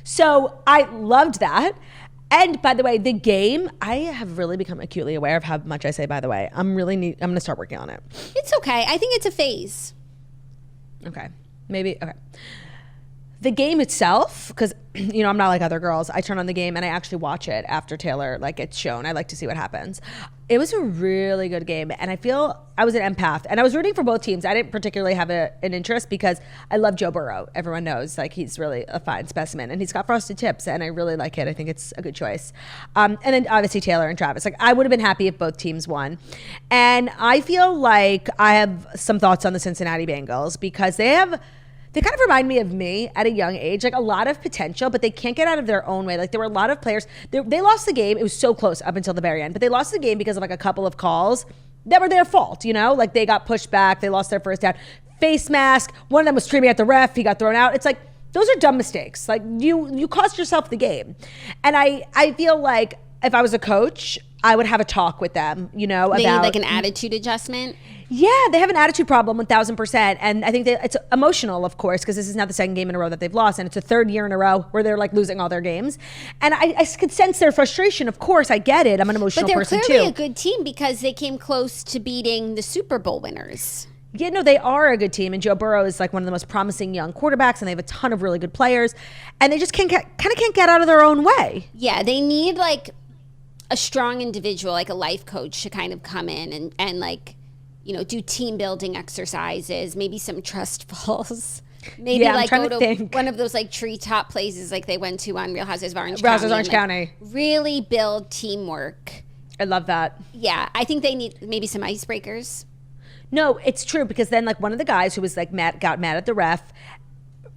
So I loved that. And by the way, the game, I have really become acutely aware of how much I say, by the way. I'm going to start working on it. It's okay. I think it's a phase. Okay. Maybe. Okay. The game itself, because, you know, I'm not like other girls. I turn on the game and I actually watch it after Taylor, like, it's shown. I like to see what happens. It was a really good game. And I feel I was an empath. And I was rooting for both teams. I didn't particularly have an interest because I love Joe Burrow. Everyone knows, like, he's really a fine specimen. And he's got frosted tips. And I really like it. I think it's a good choice. And then, obviously, Taylor and Travis. Like, I would have been happy if both teams won. And I feel like I have some thoughts on the Cincinnati Bengals because they kind of remind me of me at a young age, like a lot of potential, but they can't get out of their own way. Like there were a lot of players, they lost the game. It was so close up until the very end, but they lost the game because of like a couple of calls that were their fault, you know? Like they got pushed back, they lost their first down. Face mask, one of them was screaming at the ref, he got thrown out. It's like, those are dumb mistakes. Like you cost yourself the game. And I feel like if I was a coach, I would have a talk with them, you know, They about need like an attitude adjustment. Yeah, they have an attitude problem 1,000%. And I think it's emotional, of course, because this is not the second game in a row that they've lost. And it's a third year in a row where they're like losing all their games. And I could sense their frustration. Of course, I get it. I'm an emotional person too. But they're clearly a good team because they came close to beating the Super Bowl winners. Yeah, no, they are a good team. And Joe Burrow is like one of the most promising young quarterbacks. And they have a ton of really good players. And they just can't get out of their own way. Yeah, they need like a strong individual, like a life coach to kind of come in and like, you know, do team building exercises, maybe some trust falls. Maybe like go to one of those like treetop places like they went to on Real Housewives of Orange County. Really build teamwork. I love that. Yeah, I think they need maybe some icebreakers. No, it's true because then like one of the guys who was like got mad at the ref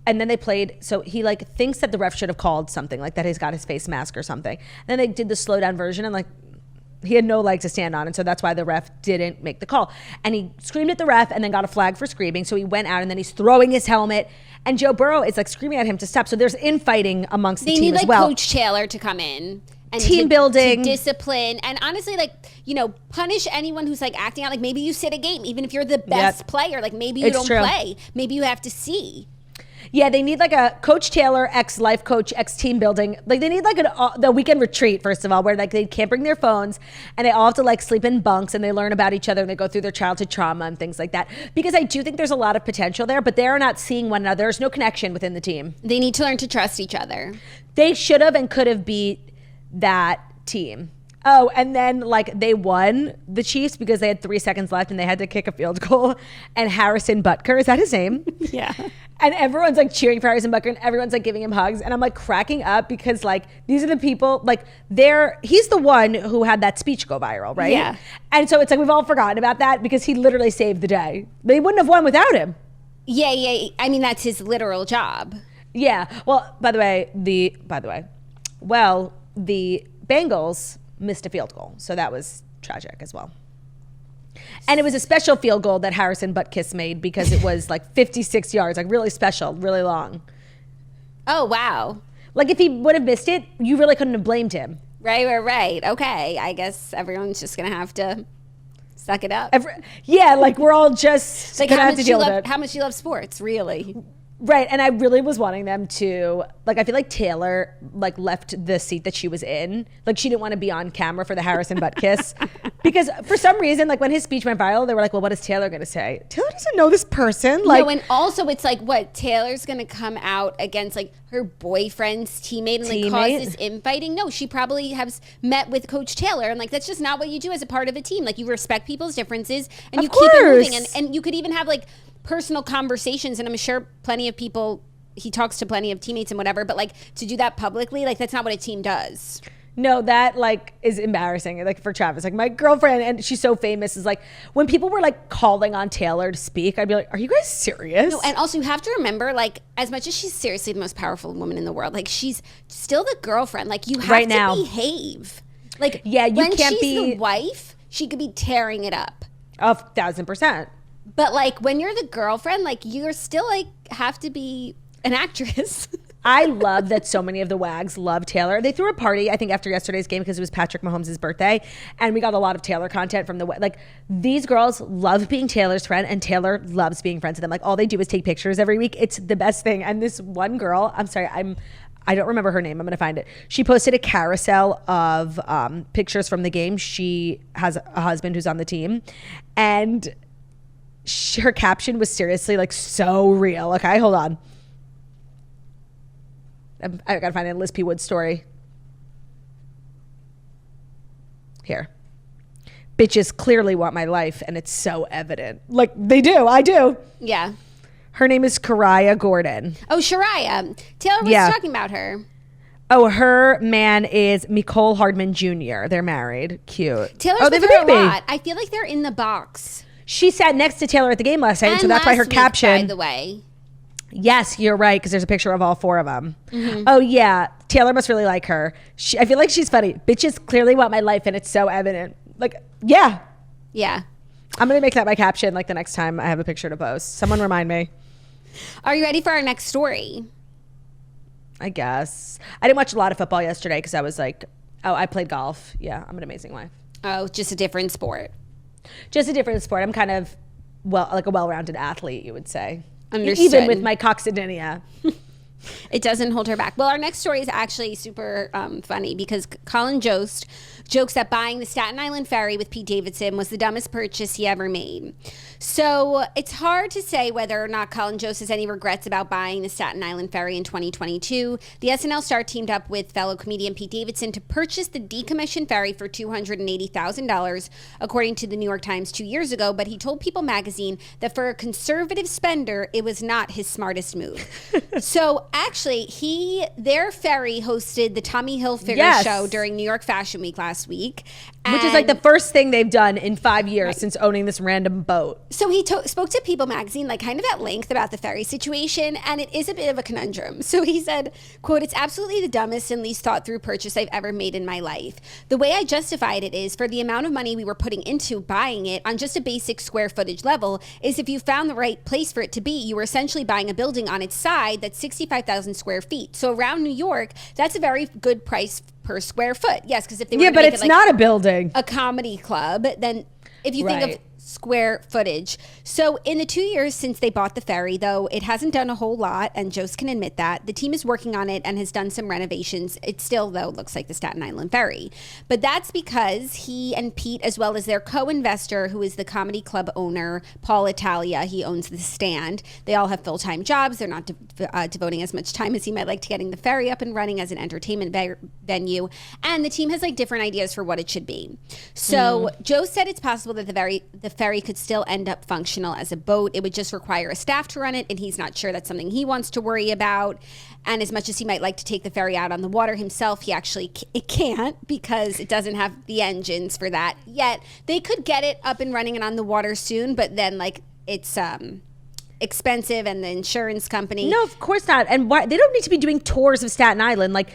and then they played, so he like thinks that the ref should have called something like that he's got his face mask or something. Then they did the slow down version and like he had no leg to stand on, and so that's why the ref didn't make the call. And he screamed at the ref and then got a flag for screaming, so he went out and then he's throwing his helmet, and Joe Burrow is like screaming at him to stop. So there's infighting amongst the team as well. They need like Coach Taylor to come in. And team building. To discipline. And honestly, like, you know, punish anyone who's like acting out. Like maybe you sit a game, even if you're the best player. Like maybe you don't play. Maybe you have to see. Yeah, they need like a Coach Taylor X life coach X team building. Like they need like the weekend retreat, first of all, where like they can't bring their phones and they all have to like sleep in bunks and they learn about each other and they go through their childhood trauma and things like that. Because I do think there's a lot of potential there, but they're not seeing one another. There's no connection within the team. They need to learn to trust each other. They should have and could have beat that team. Oh, and then like they won the Chiefs because they had 3 seconds left and they had to kick a field goal. And Harrison Butker, is that his name? Yeah. And everyone's like cheering for Harrison Butker and everyone's like giving him hugs. And I'm like cracking up because like these are the people like he's the one who had that speech go viral, right? Yeah. And so it's like we've all forgotten about that because he literally saved the day. They wouldn't have won without him. Yeah. I mean, that's his literal job. Yeah. Well, by the way, the Bengals missed a field goal. So that was tragic as well. And it was a special field goal that Harrison Butkiss made because it was like 56 yards, like really special, really long. Oh, wow. Like if he would have missed it, you really couldn't have blamed him. Right. Okay. I guess everyone's just going to have to suck it up. Like we're all just like going to have to deal with it. How much you love sports, really. Right, and I really was wanting them to, like, I feel like Taylor, like, left the seat that she was in. Like, she didn't want to be on camera for the Harrison Butt kiss. Because for some reason, like, when his speech went viral, they were like, well, what is Taylor going to say? Taylor doesn't know this person. Like, no, and also it's like, what, Taylor's going to come out against, like, her boyfriend's teammate and, like, cause this infighting? No, she probably has met with Coach Taylor, and, like, that's just not what you do as a part of a team. Like, you respect people's differences, and you keep it moving. And you could even have, like, personal conversations, and I'm sure plenty of people, he talks to plenty of teammates and whatever, but like to do that publicly, like that's not what a team does. No, that like is embarrassing. Like for Travis, like my girlfriend, and she's so famous, is like when people were like calling on Taylor to speak, I'd be like, are you guys serious? No, and also you have to remember, like, as much as she's seriously the most powerful woman in the world, like she's still the girlfriend. Like you have to behave. Like yeah, you when can't she's the wife, she could be tearing it up. 1,000%. But like when you're the girlfriend, like you're still like have to be an actress. I love that so many of the wags love Taylor. They threw a party, I think, after yesterday's game because it was Patrick Mahomes' birthday, and we got a lot of Taylor content from like these girls love being Taylor's friend, and Taylor loves being friends with them. Like all they do is take pictures every week. It's the best thing. And this one girl, I'm sorry, I don't remember her name. I'm going to find it. She posted a carousel of pictures from the game. She has a husband who's on the team. And her caption was seriously like so real. Okay, hold on. I got to find a Liz P. Wood story. Here. Bitches clearly want my life, and it's so evident. Like, they do. I do. Yeah. Her name is Kariah Gordon. Oh, Shariah. Taylor was talking about her. Oh, her man is Nicole Hardman Jr. They're married. Cute. Taylor's with her a lot. I feel like they're in the box. She sat next to Taylor at the game last night, and so that's why her week, caption. by the way. Yes, you're right, because there's a picture of all four of them. Mm-hmm. Oh, yeah. Taylor must really like her. I feel like she's funny. Bitches clearly want my life, and it's so evident. Like, yeah. Yeah. I'm going to make that my caption like the next time I have a picture to post. Someone remind me. Are you ready for our next story? I guess. I didn't watch a lot of football yesterday because I was like, oh, I played golf. Yeah, I'm an amazing wife. Oh, just a different sport. Just a different sport. I'm kind of, like a well-rounded athlete, you would say. Understood. Even with my coccydynia. It doesn't hold her back. Well, our next story is actually super funny because Colin Jost jokes that buying the Staten Island Ferry with Pete Davidson was the dumbest purchase he ever made. So it's hard to say whether or not Colin Jost has any regrets about buying the Staten Island Ferry in 2022. The SNL star teamed up with fellow comedian Pete Davidson to purchase the decommissioned ferry for $280,000, according to the New York Times 2 years ago. But he told People magazine that for a conservative spender, it was not his smartest move. So actually, their ferry hosted the Tommy Hilfiger show during New York Fashion Week last week. Which is like the first thing they've done in 5 years since owning this random boat. So he spoke to People magazine, like kind of at length about the ferry situation, and it is a bit of a conundrum. So he said, quote, "It's absolutely the dumbest and least thought through purchase I've ever made in my life. The way I justified it is for the amount of money we were putting into buying it on just a basic square footage level is if you found the right place for it to be, you were essentially buying a building on its side that's 65,000 square feet. So around New York, that's a very good price per square foot." Yes, because if they were but it's not a building. A comedy club, then if you think of square footage. So in the 2 years since they bought the ferry, though, it hasn't done a whole lot, and Jost can admit that. The team is working on it and has done some renovations. It still, though, looks like the Staten Island Ferry. But that's because he and Pete, as well as their co-investor, who is the comedy club owner, Paul Italia, he owns the Stand. They all have full-time jobs. They're not devoting as much time as he might like to getting the ferry up and running as an entertainment venue. And the team has like different ideas for what it should be. So Joe said it's possible that the ferry could still end up functional as a boat. It would just require a staff to run it, and he's not sure that's something he wants to worry about. And as much as he might like to take the ferry out on the water himself, he actually can't because it doesn't have the engines for that yet. They could get it up and running and on the water soon, but then like it's expensive, and the insurance company. No, of course not. And why they don't need to be doing tours of Staten Island. Like,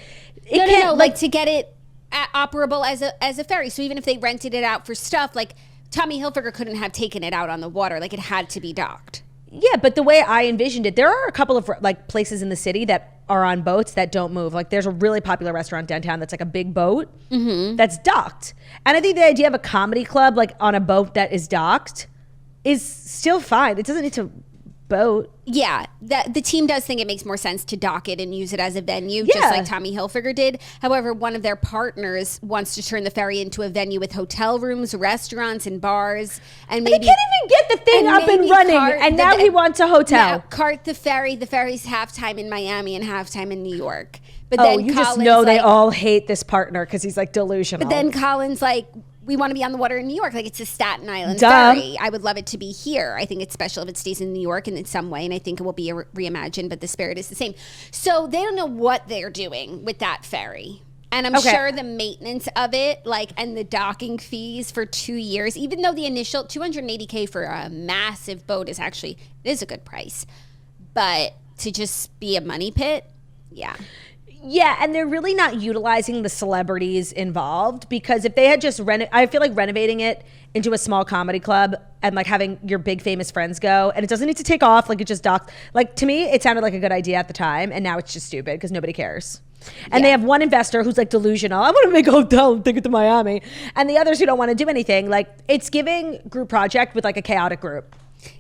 no, like to get it operable as a ferry. So even if they rented it out for stuff, like Tommy Hilfiger couldn't have taken it out on the water. Like, it had to be docked. Yeah, but the way I envisioned it, there are a couple of like places in the city that are on boats that don't move. Like, there's a really popular restaurant downtown that's like a big boat that's docked. And I think the idea of a comedy club like on a boat that is docked is still fine. It doesn't need to boat. Yeah, the team does think it makes more sense to dock it and use it as a venue, just like Tommy Hilfiger did. However, one of their partners wants to turn the ferry into a venue with hotel rooms, restaurants, and bars. And maybe they can't even get the thing up and running, and now he wants a hotel. Now, cart the ferry. The ferry's halftime in Miami and halftime in New York. But then you just know they all hate this partner because he's like delusional. But then Colin's like, we want to be on the water in New York. Like, it's a Staten Island ferry. I would love it to be here. I think it's special if it stays in New York in some way, and I think it will be reimagined, but the spirit is the same. So they don't know what they're doing with that ferry. And I'm sure the maintenance of it, like, and the docking fees for 2 years, even though the initial $280K for a massive boat is actually, it is a good price. But to just be a money pit, yeah. Yeah, and they're really not utilizing the celebrities involved, because if they had just I feel like renovating it into a small comedy club and like having your big famous friends go, and it doesn't need to take off, like it just docked. Like, to me, it sounded like a good idea at the time, and now it's just stupid because nobody cares. And they have one investor who's like delusional. I want to make a hotel and take it to Miami. And the others who don't want to do anything. Like, it's giving group project with like a chaotic group.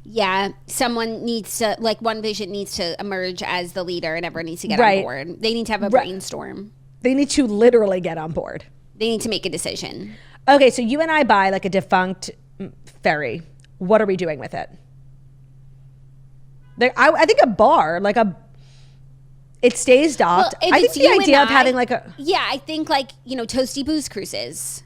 Yeah, someone needs to, like, one vision needs to emerge as the leader and everyone needs to get on board. They need to have a brainstorm. They need to literally get on board. They need to make a decision. Okay, so you and I buy like a defunct ferry. What are we doing with it? I think a bar, like it stays docked. Well, I think the idea of having like a... Yeah, I think like, Toasty Booze cruises.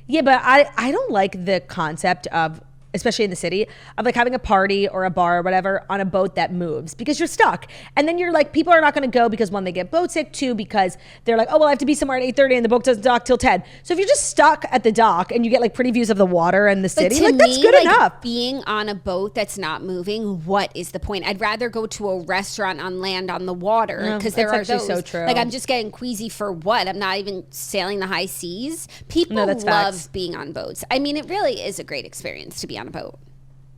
Yeah, but I don't like the concept of, especially in the city, of like having a party or a bar or whatever on a boat that moves, because you're stuck. And then you're like, people are not going to go because, one, they get boat sick, two, because they're like, oh, well, I have to be somewhere at 8:30 and the boat doesn't dock till 10. So if you're just stuck at the dock and you get like pretty views of the water and the city, like that's good enough. Being on a boat that's not moving, what is the point? I'd rather go to a restaurant on land on the water, because there are those. So true. Like, I'm just getting queasy for what? I'm not even sailing the high seas. People love facts. Being on boats. I mean, it really is a great experience to be on a boat.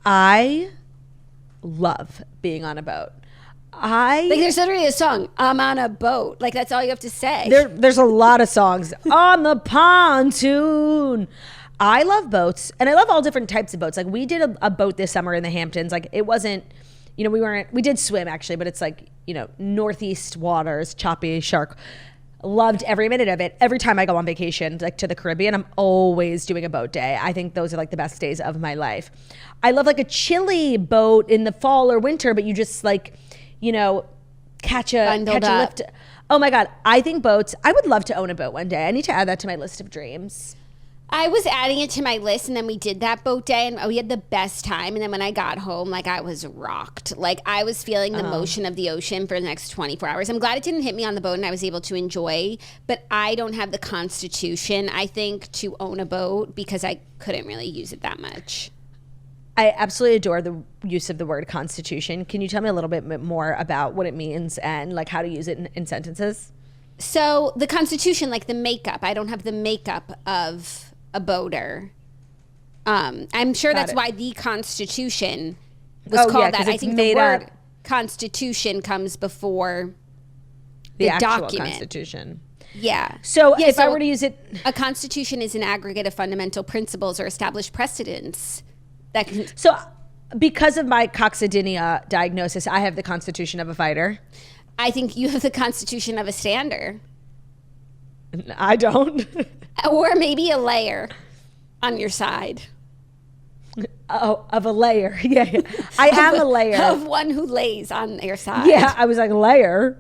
I love being on a boat. Like, there's literally a song, I'm on a boat. Like, that's all you have to say. There's a lot of songs. On the pontoon. I love boats, and I love all different types of boats. Like, we did a boat this summer in the Hamptons. Like, it wasn't, we did swim actually, but it's like, northeast waters, choppy, shark. Loved every minute of it. Every time I go on vacation, like to the Caribbean, I'm always doing a boat day. I think those are like the best days of my life. I love like a chilly boat in the fall or winter, but you just like, catch a lift. Oh my God. I think boats, I would love to own a boat one day. I need to add that to my list of dreams. I was adding it to my list, and then we did that boat day, and we had the best time. And then when I got home, like, I was rocked. Like, I was feeling the motion of the ocean for the next 24 hours. I'm glad it didn't hit me on the boat and I was able to enjoy, but I don't have the constitution, I think, to own a boat, because I couldn't really use it that much. I absolutely adore the use of the word constitution. Can you tell me a little bit more about what it means and like how to use it in sentences? So the constitution, like the makeup, I don't have the makeup of a boater. I'm sure that's why the Constitution was called that. I think the word Constitution comes before the actual document. Constitution. Yeah. So if I were to use it, a constitution is an aggregate of fundamental principles or established precedents that can. So because of my Coccydynia diagnosis, I have the constitution of a fighter. I think you have the constitution of a stander. I don't. Or maybe a layer on your side. Oh, of a layer. Yeah. I am a layer. Of one who lays on your side. Yeah, I was like, layer.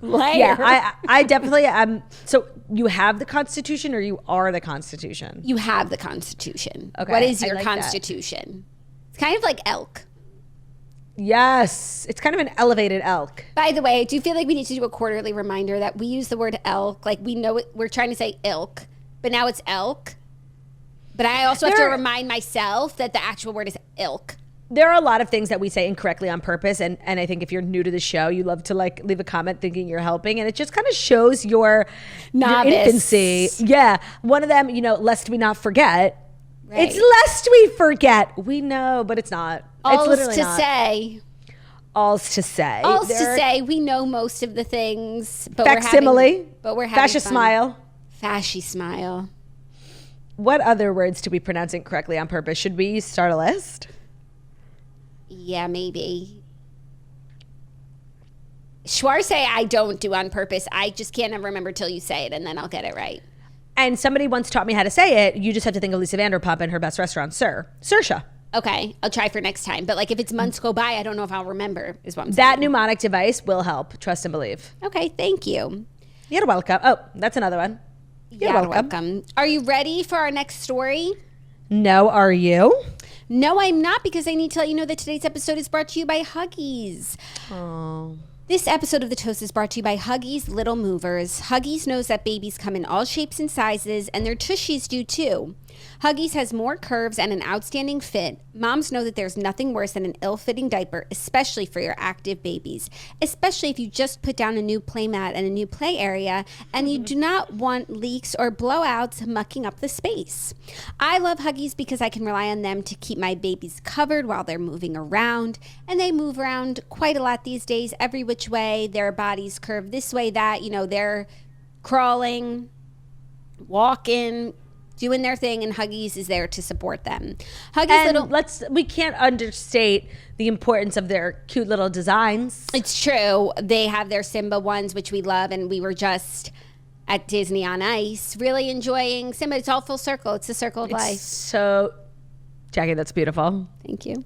Yeah, I definitely am. So you have the Constitution, or you are the Constitution? You have the Constitution. Okay. What is your Constitution? It's kind of like elk. Yes. It's kind of an elevated elk. By the way, I do feel like we need to do a quarterly reminder that we use the word elk. Like, we know it, we're trying to say ilk, but now it's elk. But I also have to remind myself that the actual word is ilk. There are a lot of things that we say incorrectly on purpose, and I think if you're new to the show, you love to like leave a comment thinking you're helping, and it just kind of shows your infancy. Yeah. One of them, lest we not forget. Right. It's lest we forget. We know, but it's not. It's literally not. All's to say. We know most of the things. But facsimile. We're having Fascist smile. Fashy smile. What other words do we pronounce incorrectly on purpose? Should we start a list? Yeah, maybe. Schwarze I don't do on purpose. I just can't ever remember till you say it, and then I'll get it right. And somebody once taught me how to say it. You just have to think of Lisa Vanderpump and her best restaurant, Saoirse. Okay, I'll try for next time. But like, if it's months go by, I don't know if I'll remember, is what I'm saying. That mnemonic device will help. Trust and believe. Okay, thank you. You're welcome. Oh, that's another one. You're welcome. Are you ready for our next story? No, are you? No, I'm not, because I need to let you know that today's episode is brought to you by Huggies. Oh. This episode of The Toast is brought to you by Huggies Little Movers. Huggies knows that babies come in all shapes and sizes, and their tushies do too. Huggies has more curves and an outstanding fit. Moms know that there's nothing worse than an ill-fitting diaper, especially for your active babies. Especially if you just put down a new play mat and a new play area, and you do not want leaks or blowouts mucking up the space. I love Huggies because I can rely on them to keep my babies covered while they're moving around. And they move around quite a lot these days, every which way. Their bodies curve this way, that, they're crawling, walking, doing their thing, and Huggies is there to support them. Huggies and we can't understate the importance of their cute little designs. It's true. They have their Simba ones, which we love, and we were just at Disney on Ice, really enjoying Simba. It's all full circle. It's the circle of life. So, Jackie, that's beautiful. Thank you.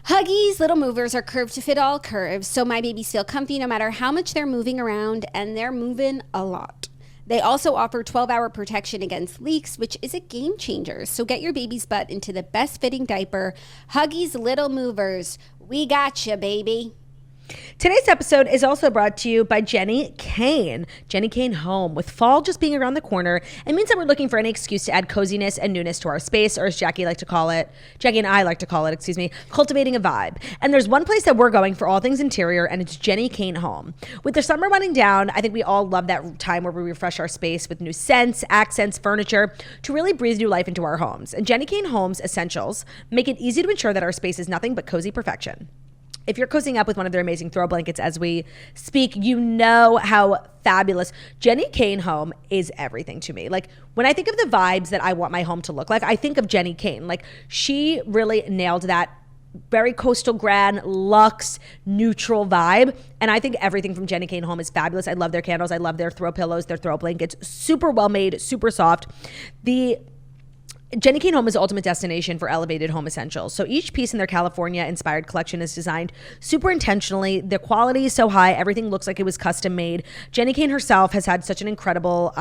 Huggies little movers are curved to fit all curves, so my babies feel comfy no matter how much they're moving around, and they're moving a lot. They also offer 12-hour protection against leaks, which is a game changer. So get your baby's butt into the best fitting diaper. Huggies little movers. We got you, baby. Today's episode is also brought to you by Jenny Kane. Jenny Kane Home. With fall just being around the corner, it means that we're looking for any excuse to add coziness and newness to our space, or as Jackie and I like to call it, cultivating a vibe. And there's one place that we're going for all things interior, and it's Jenny Kane Home. With the summer running down, I think we all love that time where we refresh our space with new scents, accents, furniture to really breathe new life into our homes. And Jenny Kane Home's essentials make it easy to ensure that our space is nothing but cozy perfection. If you're cozying up with one of their amazing throw blankets as we speak, you know how fabulous. Jenny Kane Home is everything to me. Like, when I think of the vibes that I want my home to look like, I think of Jenny Kane. Like, she really nailed that very coastal grand, luxe, neutral vibe. And I think everything from Jenny Kane Home is fabulous. I love their candles. I love their throw pillows, their throw blankets. Super well made, super soft. Jenny Kane Home is the ultimate destination for elevated home essentials. So each piece in their California-inspired collection is designed super intentionally. The quality is so high. Everything looks like it was custom made. Jenny Kane herself has had such an incredible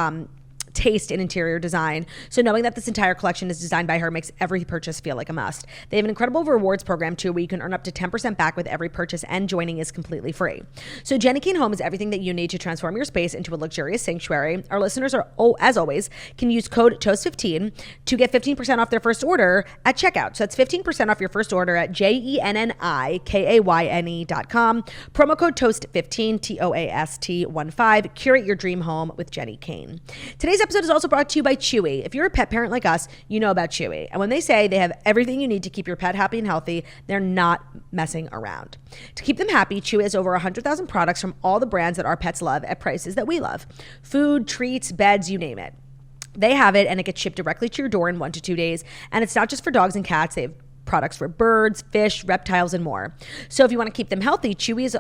taste in interior design. So knowing that this entire collection is designed by her makes every purchase feel like a must. They have an incredible rewards program too, where you can earn up to 10% back with every purchase, and joining is completely free. So Jenny Kane Home is everything that you need to transform your space into a luxurious sanctuary. Our listeners are, as always, can use code TOAST15 to get 15% off their first order at checkout. So that's 15% off your first order at JENNIKAYNE.com. Promo code TOAST15, TOAST15. Curate your dream home with Jenny Kane. Today's episode is also brought to you by Chewy. If you're a pet parent like us, you know about Chewy. And when they say they have everything you need to keep your pet happy and healthy, they're not messing around. To keep them happy, Chewy has over 100,000 products from all the brands that our pets love at prices that we love. Food, treats, beds, you name it. They have it, and it gets shipped directly to your door in 1 to 2 days. And it's not just for dogs and cats. They have products for birds, fish, reptiles, and more. So if you want to keep them healthy, Chewy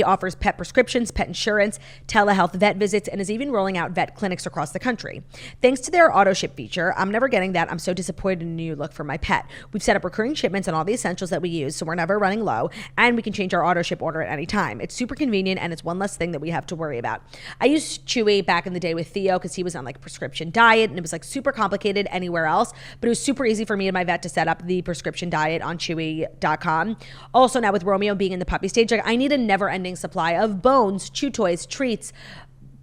offers pet prescriptions, pet insurance, telehealth vet visits, and is even rolling out vet clinics across the country. Thanks to their auto ship feature, I'm never getting that. I'm so disappointed in a new look for my pet. We've set up recurring shipments on all the essentials that we use, so we're never running low, and we can change our auto ship order at any time. It's super convenient, and it's one less thing that we have to worry about. I used Chewy back in the day with Theo because he was on like a prescription diet, and it was like super complicated anywhere else, but it was super easy for me and my vet to set up the prescription diet on Chewy.com. Also now with Romeo being in the puppy stage, like I need a never-ending supply of bones, chew toys, treats,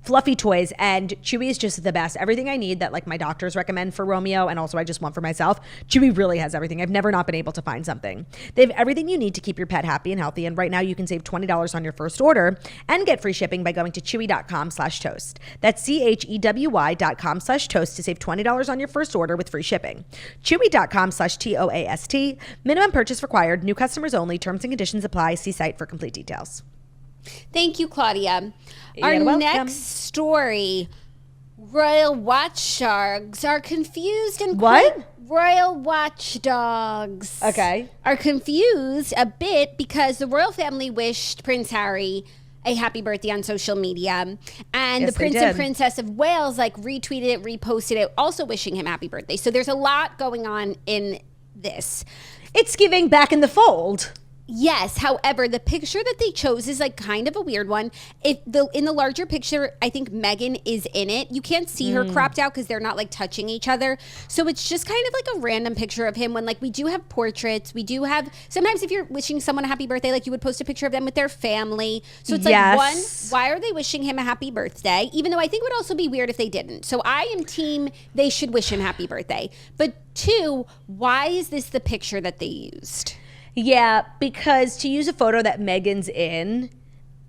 fluffy toys, and Chewy is just the best. Everything I need that like my doctors recommend for Romeo, and also I just want for myself, Chewy really has everything. I've never not been able to find something. They have everything you need to keep your pet happy and healthy, and right now you can save $20 on your first order and get free shipping by going to chewy.com/toast. That's CHEWY.com/toast to save $20 on your first order with free shipping. Chewy.com/TOAST. Minimum purchase required. New customers only. Terms and conditions apply. See site for complete details. Thank you, Claudia. You're Our welcome. next story, royal watchdogs are confused and What? Royal watchdogs are confused a bit because the royal family wished Prince Harry a happy birthday on social media, and Yes, the Prince they and did. Princess of Wales like retweeted it, reposted it, also wishing him happy birthday. So there's a lot going on in this. It's giving back in the fold. Yes. However, the picture that they chose is like kind of a weird one. In the larger picture, I think Meghan is in it. You can't see her cropped out because they're not like touching each other. So it's just kind of like a random picture of him when like we do have portraits. We do have sometimes if you're wishing someone a happy birthday, like you would post a picture of them with their family. So it's like one, why are they wishing him a happy birthday? Even though I think it would also be weird if they didn't. So I am team they should wish him happy birthday. But two, why is this the picture that they used? Yeah, because to use a photo that Meghan's in,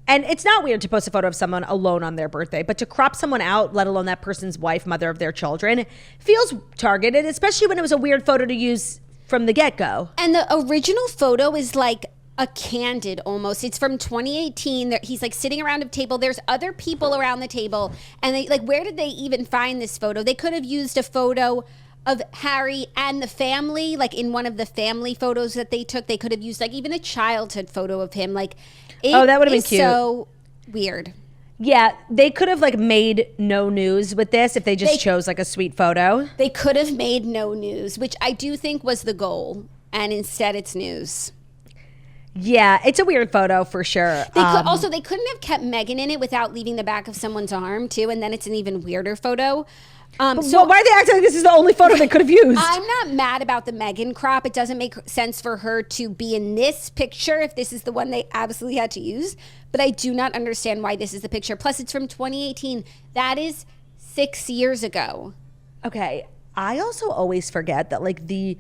and it's not weird to post a photo of someone alone on their birthday, but to crop someone out, let alone that person's wife, mother of their children, feels targeted, especially when it was a weird photo to use from the get-go. And the original photo is like a candid almost. It's from 2018. He's like sitting around a table. There's other people around the table. And they like, where did they even find this photo? They could have used a photo of Harry and the family, like in one of the family photos that they took. They could have used like even a childhood photo of him. Like, that would have been cute. So weird. Yeah, they could have like made no news with this if they chose like a sweet photo. They could have made no news, which I do think was the goal. And instead it's news. Yeah, it's a weird photo for sure. They couldn't have kept Meghan in it without leaving the back of someone's arm too, and then it's an even weirder photo. So why are they acting like this is the only photo they could have used? I'm not mad about the Meghan crop. It doesn't make sense for her to be in this picture if this is the one they absolutely had to use. But I do not understand why this is the picture. Plus, it's from 2018. That is 6 years ago. Okay, I also always forget that like the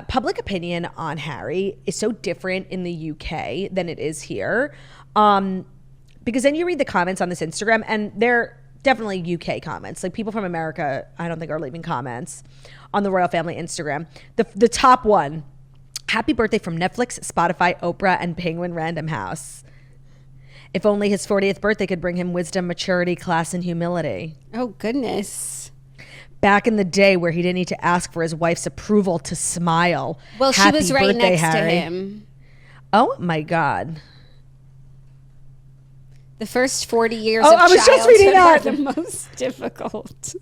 public opinion on Harry is so different in the UK than it is here. Because then you read the comments on this Instagram and they're definitely UK comments. Like people from America, I don't think are leaving comments on the royal family Instagram. The top one, happy birthday from Netflix, Spotify, Oprah, and Penguin Random House. If only his 40th birthday could bring him wisdom, maturity, class, and humility. Oh, goodness. Back in the day where he didn't need to ask for his wife's approval to smile. Well, Happy she was right birthday, next Harry. to him. Oh, my God. The first 40 years I of was just reading childhood are that. the most difficult.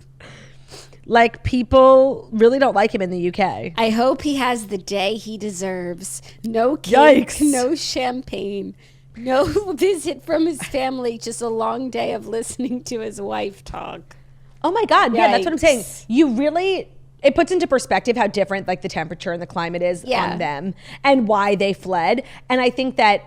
Like, people really don't like him in the UK. I hope he has the day he deserves. No cake, Yikes. no champagne, no visit from his family, just a long day of listening to his wife talk. Oh, my God. Yeah, that's what I'm saying. Yikes. You really... It puts into perspective how different, like, the temperature and the climate is on them and why they fled. And I think that...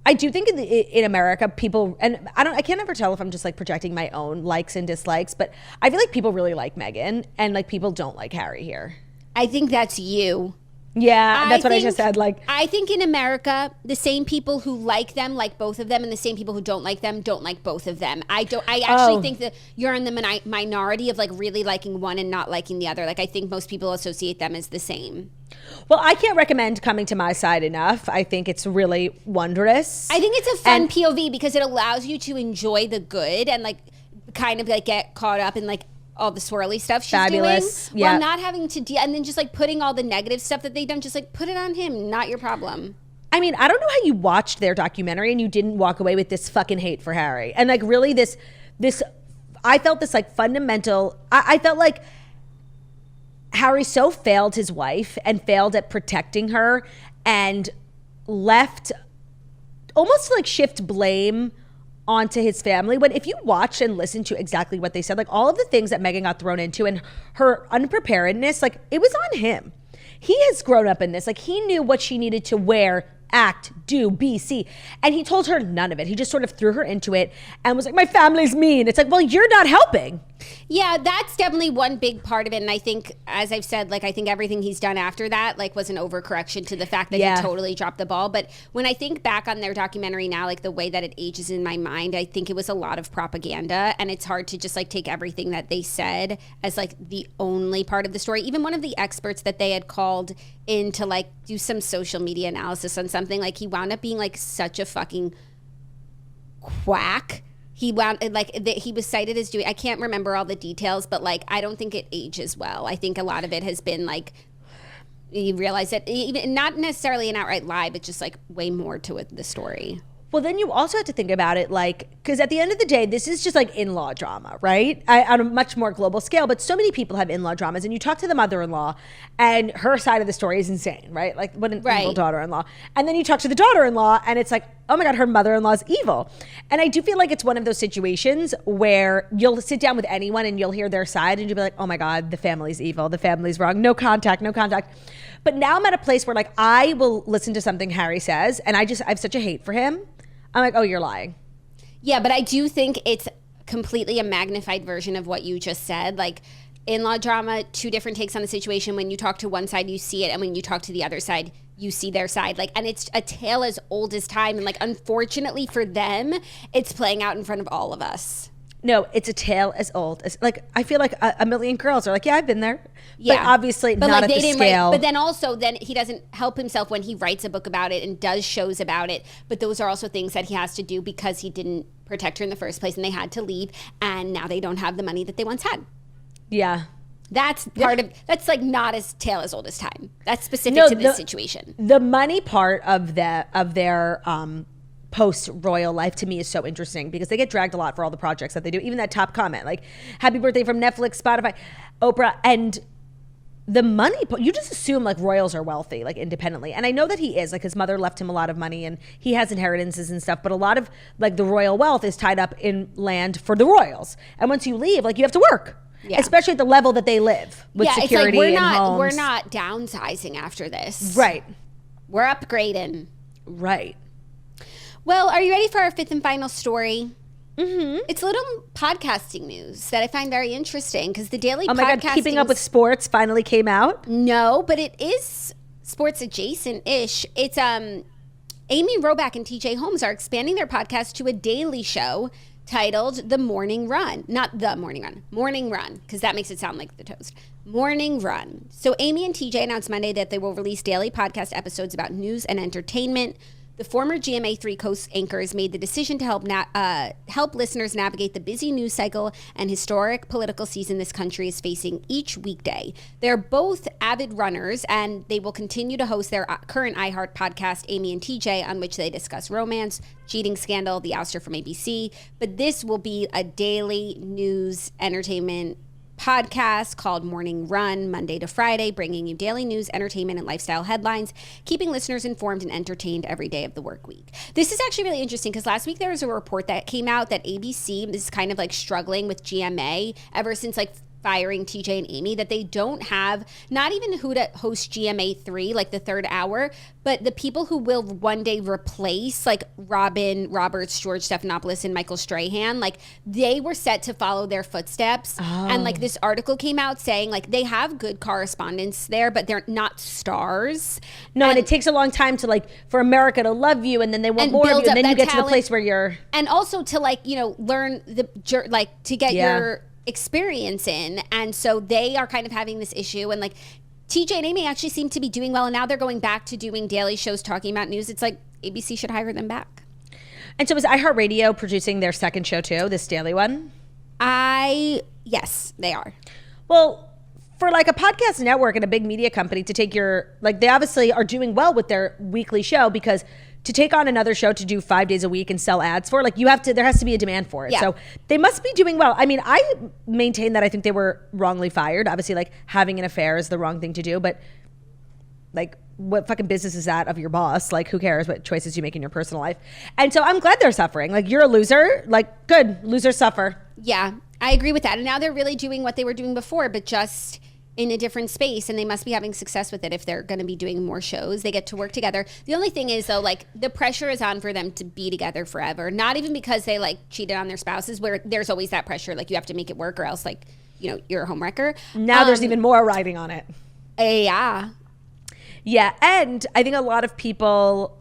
I do think in America, people, and I can't ever tell if I'm just like projecting my own likes and dislikes, but I feel like people really like Meghan and like people don't like Harry here. I think that's you. Yeah, that's what I just said. Like, I think in America, the same people who like them like both of them, and the same people who don't like them don't like both of them. I actually think that you're in the minority of like really liking one and not liking the other. Like I think most people associate them as the same. Well, I can't recommend coming to my side enough. I think it's really wondrous. I think it's a fun POV because it allows you to enjoy the good and like kind of like get caught up in like all the swirly stuff she's Fabulous. doing while not having to and then just like putting all the negative stuff that they've done, just like put it on him, not your problem. I mean, I don't know how you watched their documentary and you didn't walk away with this fucking hate for Harry. And like really this I felt this like fundamental, I felt like Harry so failed his wife and failed at protecting her and left almost to like shift blame onto his family, when if you watch and listen to exactly what they said, like all of the things that Meghan got thrown into and her unpreparedness, like it was on him. He has grown up in this. Like he knew what she needed to wear, act, do, be, see. And he told her none of it. He just sort of threw her into it and was like, my family's mean. It's like, well, you're not helping. Yeah, that's definitely one big part of it. And I think, as I've said, like I think everything he's done after that like was an overcorrection to the fact that he totally dropped the ball. But when I think back on their documentary now, like the way that it ages in my mind, I think it was a lot of propaganda. And it's hard to just like take everything that they said as like the only part of the story. Even one of the experts that they had called in to like do some social media analysis on something, like he wound up being like such a fucking quack. He was cited as doing, I can't remember all the details, but like I don't think it ages well. I think a lot of it has been like, you realize that even not necessarily an outright lie, but just like way more to it, the story. Well, then you also have to think about it like, because at the end of the day, this is just like in-law drama, right? On a much more global scale, but so many people have in-law dramas, and you talk to the mother-in-law and her side of the story is insane, right? Like what an evil daughter-in-law. And then you talk to the daughter-in-law and it's like, oh my God, her mother-in-law is evil. And I do feel like it's one of those situations where you'll sit down with anyone and you'll hear their side and you'll be like, oh my God, the family's evil, the family's wrong, no contact. But now I'm at a place where like I will listen to something Harry says and I have such a hate for him. I'm like, oh, you're lying. Yeah, but I do think it's completely a magnified version of what you just said. Like in-law drama, two different takes on the situation. When you talk to one side, you see it. And when you talk to the other side, you see their side. Like, and it's a tale as old as time. And like, unfortunately for them, it's playing out in front of all of us. No, it's a tale as old as, like, I feel like a million girls are like, yeah, I've been there. Yeah. But obviously but not like, at the scale. but then he doesn't help himself when he writes a book about it and does shows about it. But those are also things that he has to do because he didn't protect her in the first place and they had to leave. And now they don't have the money that they once had. Yeah. That's part of, that's like not as tale as old as time. That's specific to this situation. The money part of their post-royal life to me is so interesting because they get dragged a lot for all the projects that they do. Even that top comment, like happy birthday from Netflix, Spotify, Oprah, and the money, you just assume like royals are wealthy, like independently. And I know that he is, like his mother left him a lot of money and he has inheritances and stuff, but a lot of like the royal wealth is tied up in land for the royals. And once you leave, like you have to work. Yeah. Especially at the level that they live with security and homes. We're not downsizing after this. Right. We're upgrading. Right. Well, are you ready for our fifth and final story? Mm-hmm. It's a little podcasting news that I find very interesting because the daily oh my God, Keeping Up with Sports finally came out. No, but it is sports adjacent-ish. It's Amy Robach and T.J. Holmes are expanding their podcast to a daily show titled The Morning Run. Not The Morning Run. Morning Run, because that makes it sound like the toast. Morning Run. So Amy and TJ announced Monday that they will release daily podcast episodes about news and entertainment. The former GMA3 Coast anchors made the decision to help listeners navigate the busy news cycle and historic political season this country is facing each weekday. They're both avid runners, and they will continue to host their current iHeart podcast, Amy and TJ, on which they discuss romance, cheating scandal, the ouster from ABC. But this will be a daily news entertainment podcast called Morning Run, Monday to Friday, bringing you daily news, entertainment, and lifestyle headlines, keeping listeners informed and entertained every day of the work week. This is actually really interesting because last week there was a report that came out that ABC is kind of like struggling with GMA ever since like firing TJ and Amy, that they don't have not even who to host GMA3, like the third hour, but the people who will one day replace like Robin Roberts, George Stephanopoulos, and Michael Strahan. Like they were set to follow their footsteps. And like this article came out saying like they have good correspondents there, but they're not stars. No, and it takes a long time to like for America to love you, and then they want more of you, and then you get to the place where you're, and also to like, you know, learn the like to get your experience in. And so they are kind of having this issue, and like TJ and Amy actually seem to be doing well, and now they're going back to doing daily shows talking about news. It's like ABC should hire them back. And so is iHeartRadio producing their second show too, this daily one? Yes, they are. Well, for like a podcast network and a big media company to take your, like they obviously are doing well with their weekly show, because to take on another show to do 5 days a week and sell ads for, like you have to, there has to be a demand for it. Yeah. So they must be doing well. I mean, I maintain that I think they were wrongly fired. Obviously, like having an affair is the wrong thing to do, but like what fucking business is that of your boss? Like who cares what choices you make in your personal life? And so I'm glad they're suffering. Like you're a loser, like good, losers suffer. Yeah, I agree with that. And now they're really doing what they were doing before, but just in a different space, and they must be having success with it if they're going to be doing more shows. They get to work together. The only thing is though, like the pressure is on for them to be together forever. Not even because they like cheated on their spouses, where there's always that pressure, like you have to make it work or else like, you know, you're a homewrecker. Now there's even more riding on it. Yeah. Yeah, and I think a lot of people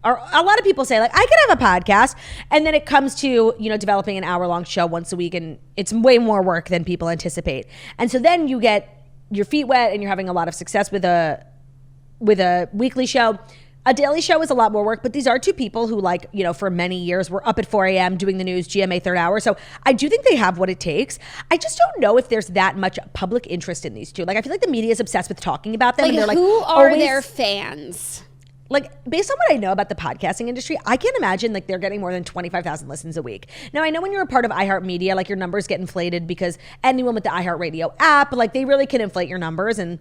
say like, I could have a podcast, and then it comes to, you know, developing an hour-long show once a week, and it's way more work than people anticipate. And so then you get your feet wet and you're having a lot of success with a weekly show. A daily show is a lot more work, but these are two people who, like, you know, for many years were up at 4 a.m. doing the news, GMA third hour. So I do think they have what it takes. I just don't know if there's that much public interest in these two. Like, I feel like the media is obsessed with talking about them. Like, and they're like, who are their fans? Like, based on what I know about the podcasting industry, I can't imagine like they're getting more than 25,000 listens a week. Now, I know when you're a part of iHeartMedia, like your numbers get inflated because anyone with the iHeartRadio app, like they really can inflate your numbers and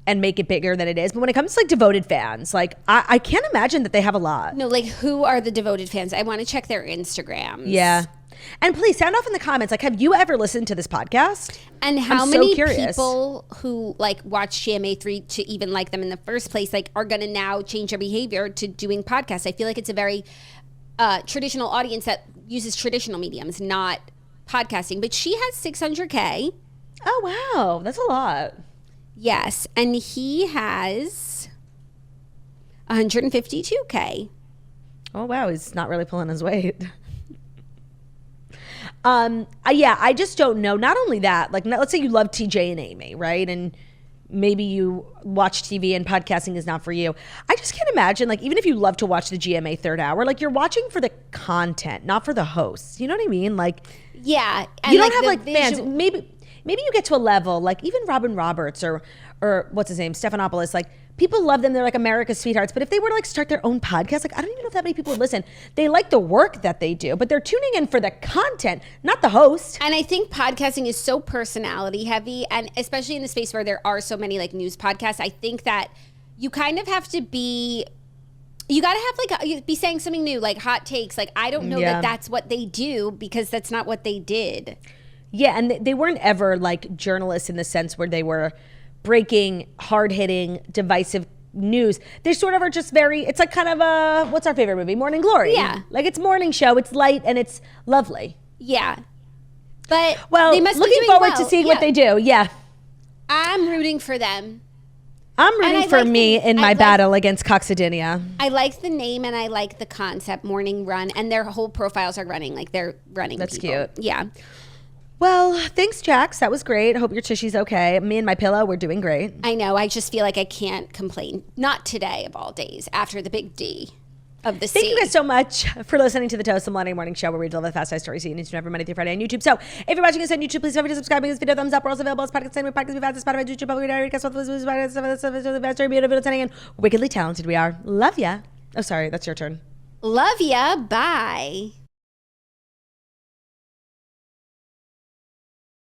make it bigger than it is. But when it comes to like devoted fans, like I can't imagine that they have a lot. No, like who are the devoted fans? I want to check their Instagrams. Yeah. And please sound off in the comments. Like, have you ever listened to this podcast? And how many people who like watch GMA3 to even like them in the first place, like are going to now change their behavior to doing podcasts? I feel like it's a very traditional audience that uses traditional mediums, not podcasting. But she has 600K. Oh, wow. That's a lot. Yes. And he has 152K. Oh, wow. He's not really pulling his weight. Yeah, I just don't know. Not only that, like, let's say you love TJ and Amy, right? And maybe you watch TV and podcasting is not for you. I just can't imagine, like, even if you love to watch the GMA third hour, like, you're watching for the content, not for the hosts. You know what I mean? Like, yeah, and you don't have like fans. Maybe you get to a level like even Robin Roberts or what's his name, Stephanopoulos. Like, people love them. They're like America's sweethearts. But if they were to like start their own podcast, like, I don't even know if that many people would listen. They like the work that they do, but they're tuning in for the content, not the host. And I think podcasting is so personality heavy, and especially in the space where there are so many like news podcasts, I think that you kind of have to be, you got to have like, be saying something new, like hot takes. Like, I don't know that that's what they do, because that's not what they did. Yeah, and they weren't ever like journalists in the sense where they were breaking, hard-hitting, divisive news. They sort of are just very, it's like kind of a, what's our favorite movie? Morning Glory. Yeah. Like, it's morning show, it's light, and it's lovely. Yeah. But well, they must looking be doing forward to seeing what they do. Yeah. I'm rooting for them. I'm rooting for me in my battle against Coccydynia. I like the name and I like the concept, Morning Run, and their whole profiles are running. Like, they're running. That's people. cute. Yeah. Well, thanks, Jax. That was great. I hope your tushy's okay. Me and my pillow, we're doing great. I know. I just feel like I can't complain. Not today of all days, after the big D of the C. Thank you guys so much for listening to the Toast, the Millennial Morning Show, where we deliver the fast ice stories you need to know every Monday through Friday on YouTube. So if you're watching us on YouTube, please don't forget to subscribe, give this video a thumbs up. We're also available as podcasts, Spotify, YouTube, Public Radio, Spotify, and wickedly talented we are. Love ya. Oh, sorry. That's your turn. Love ya. Bye.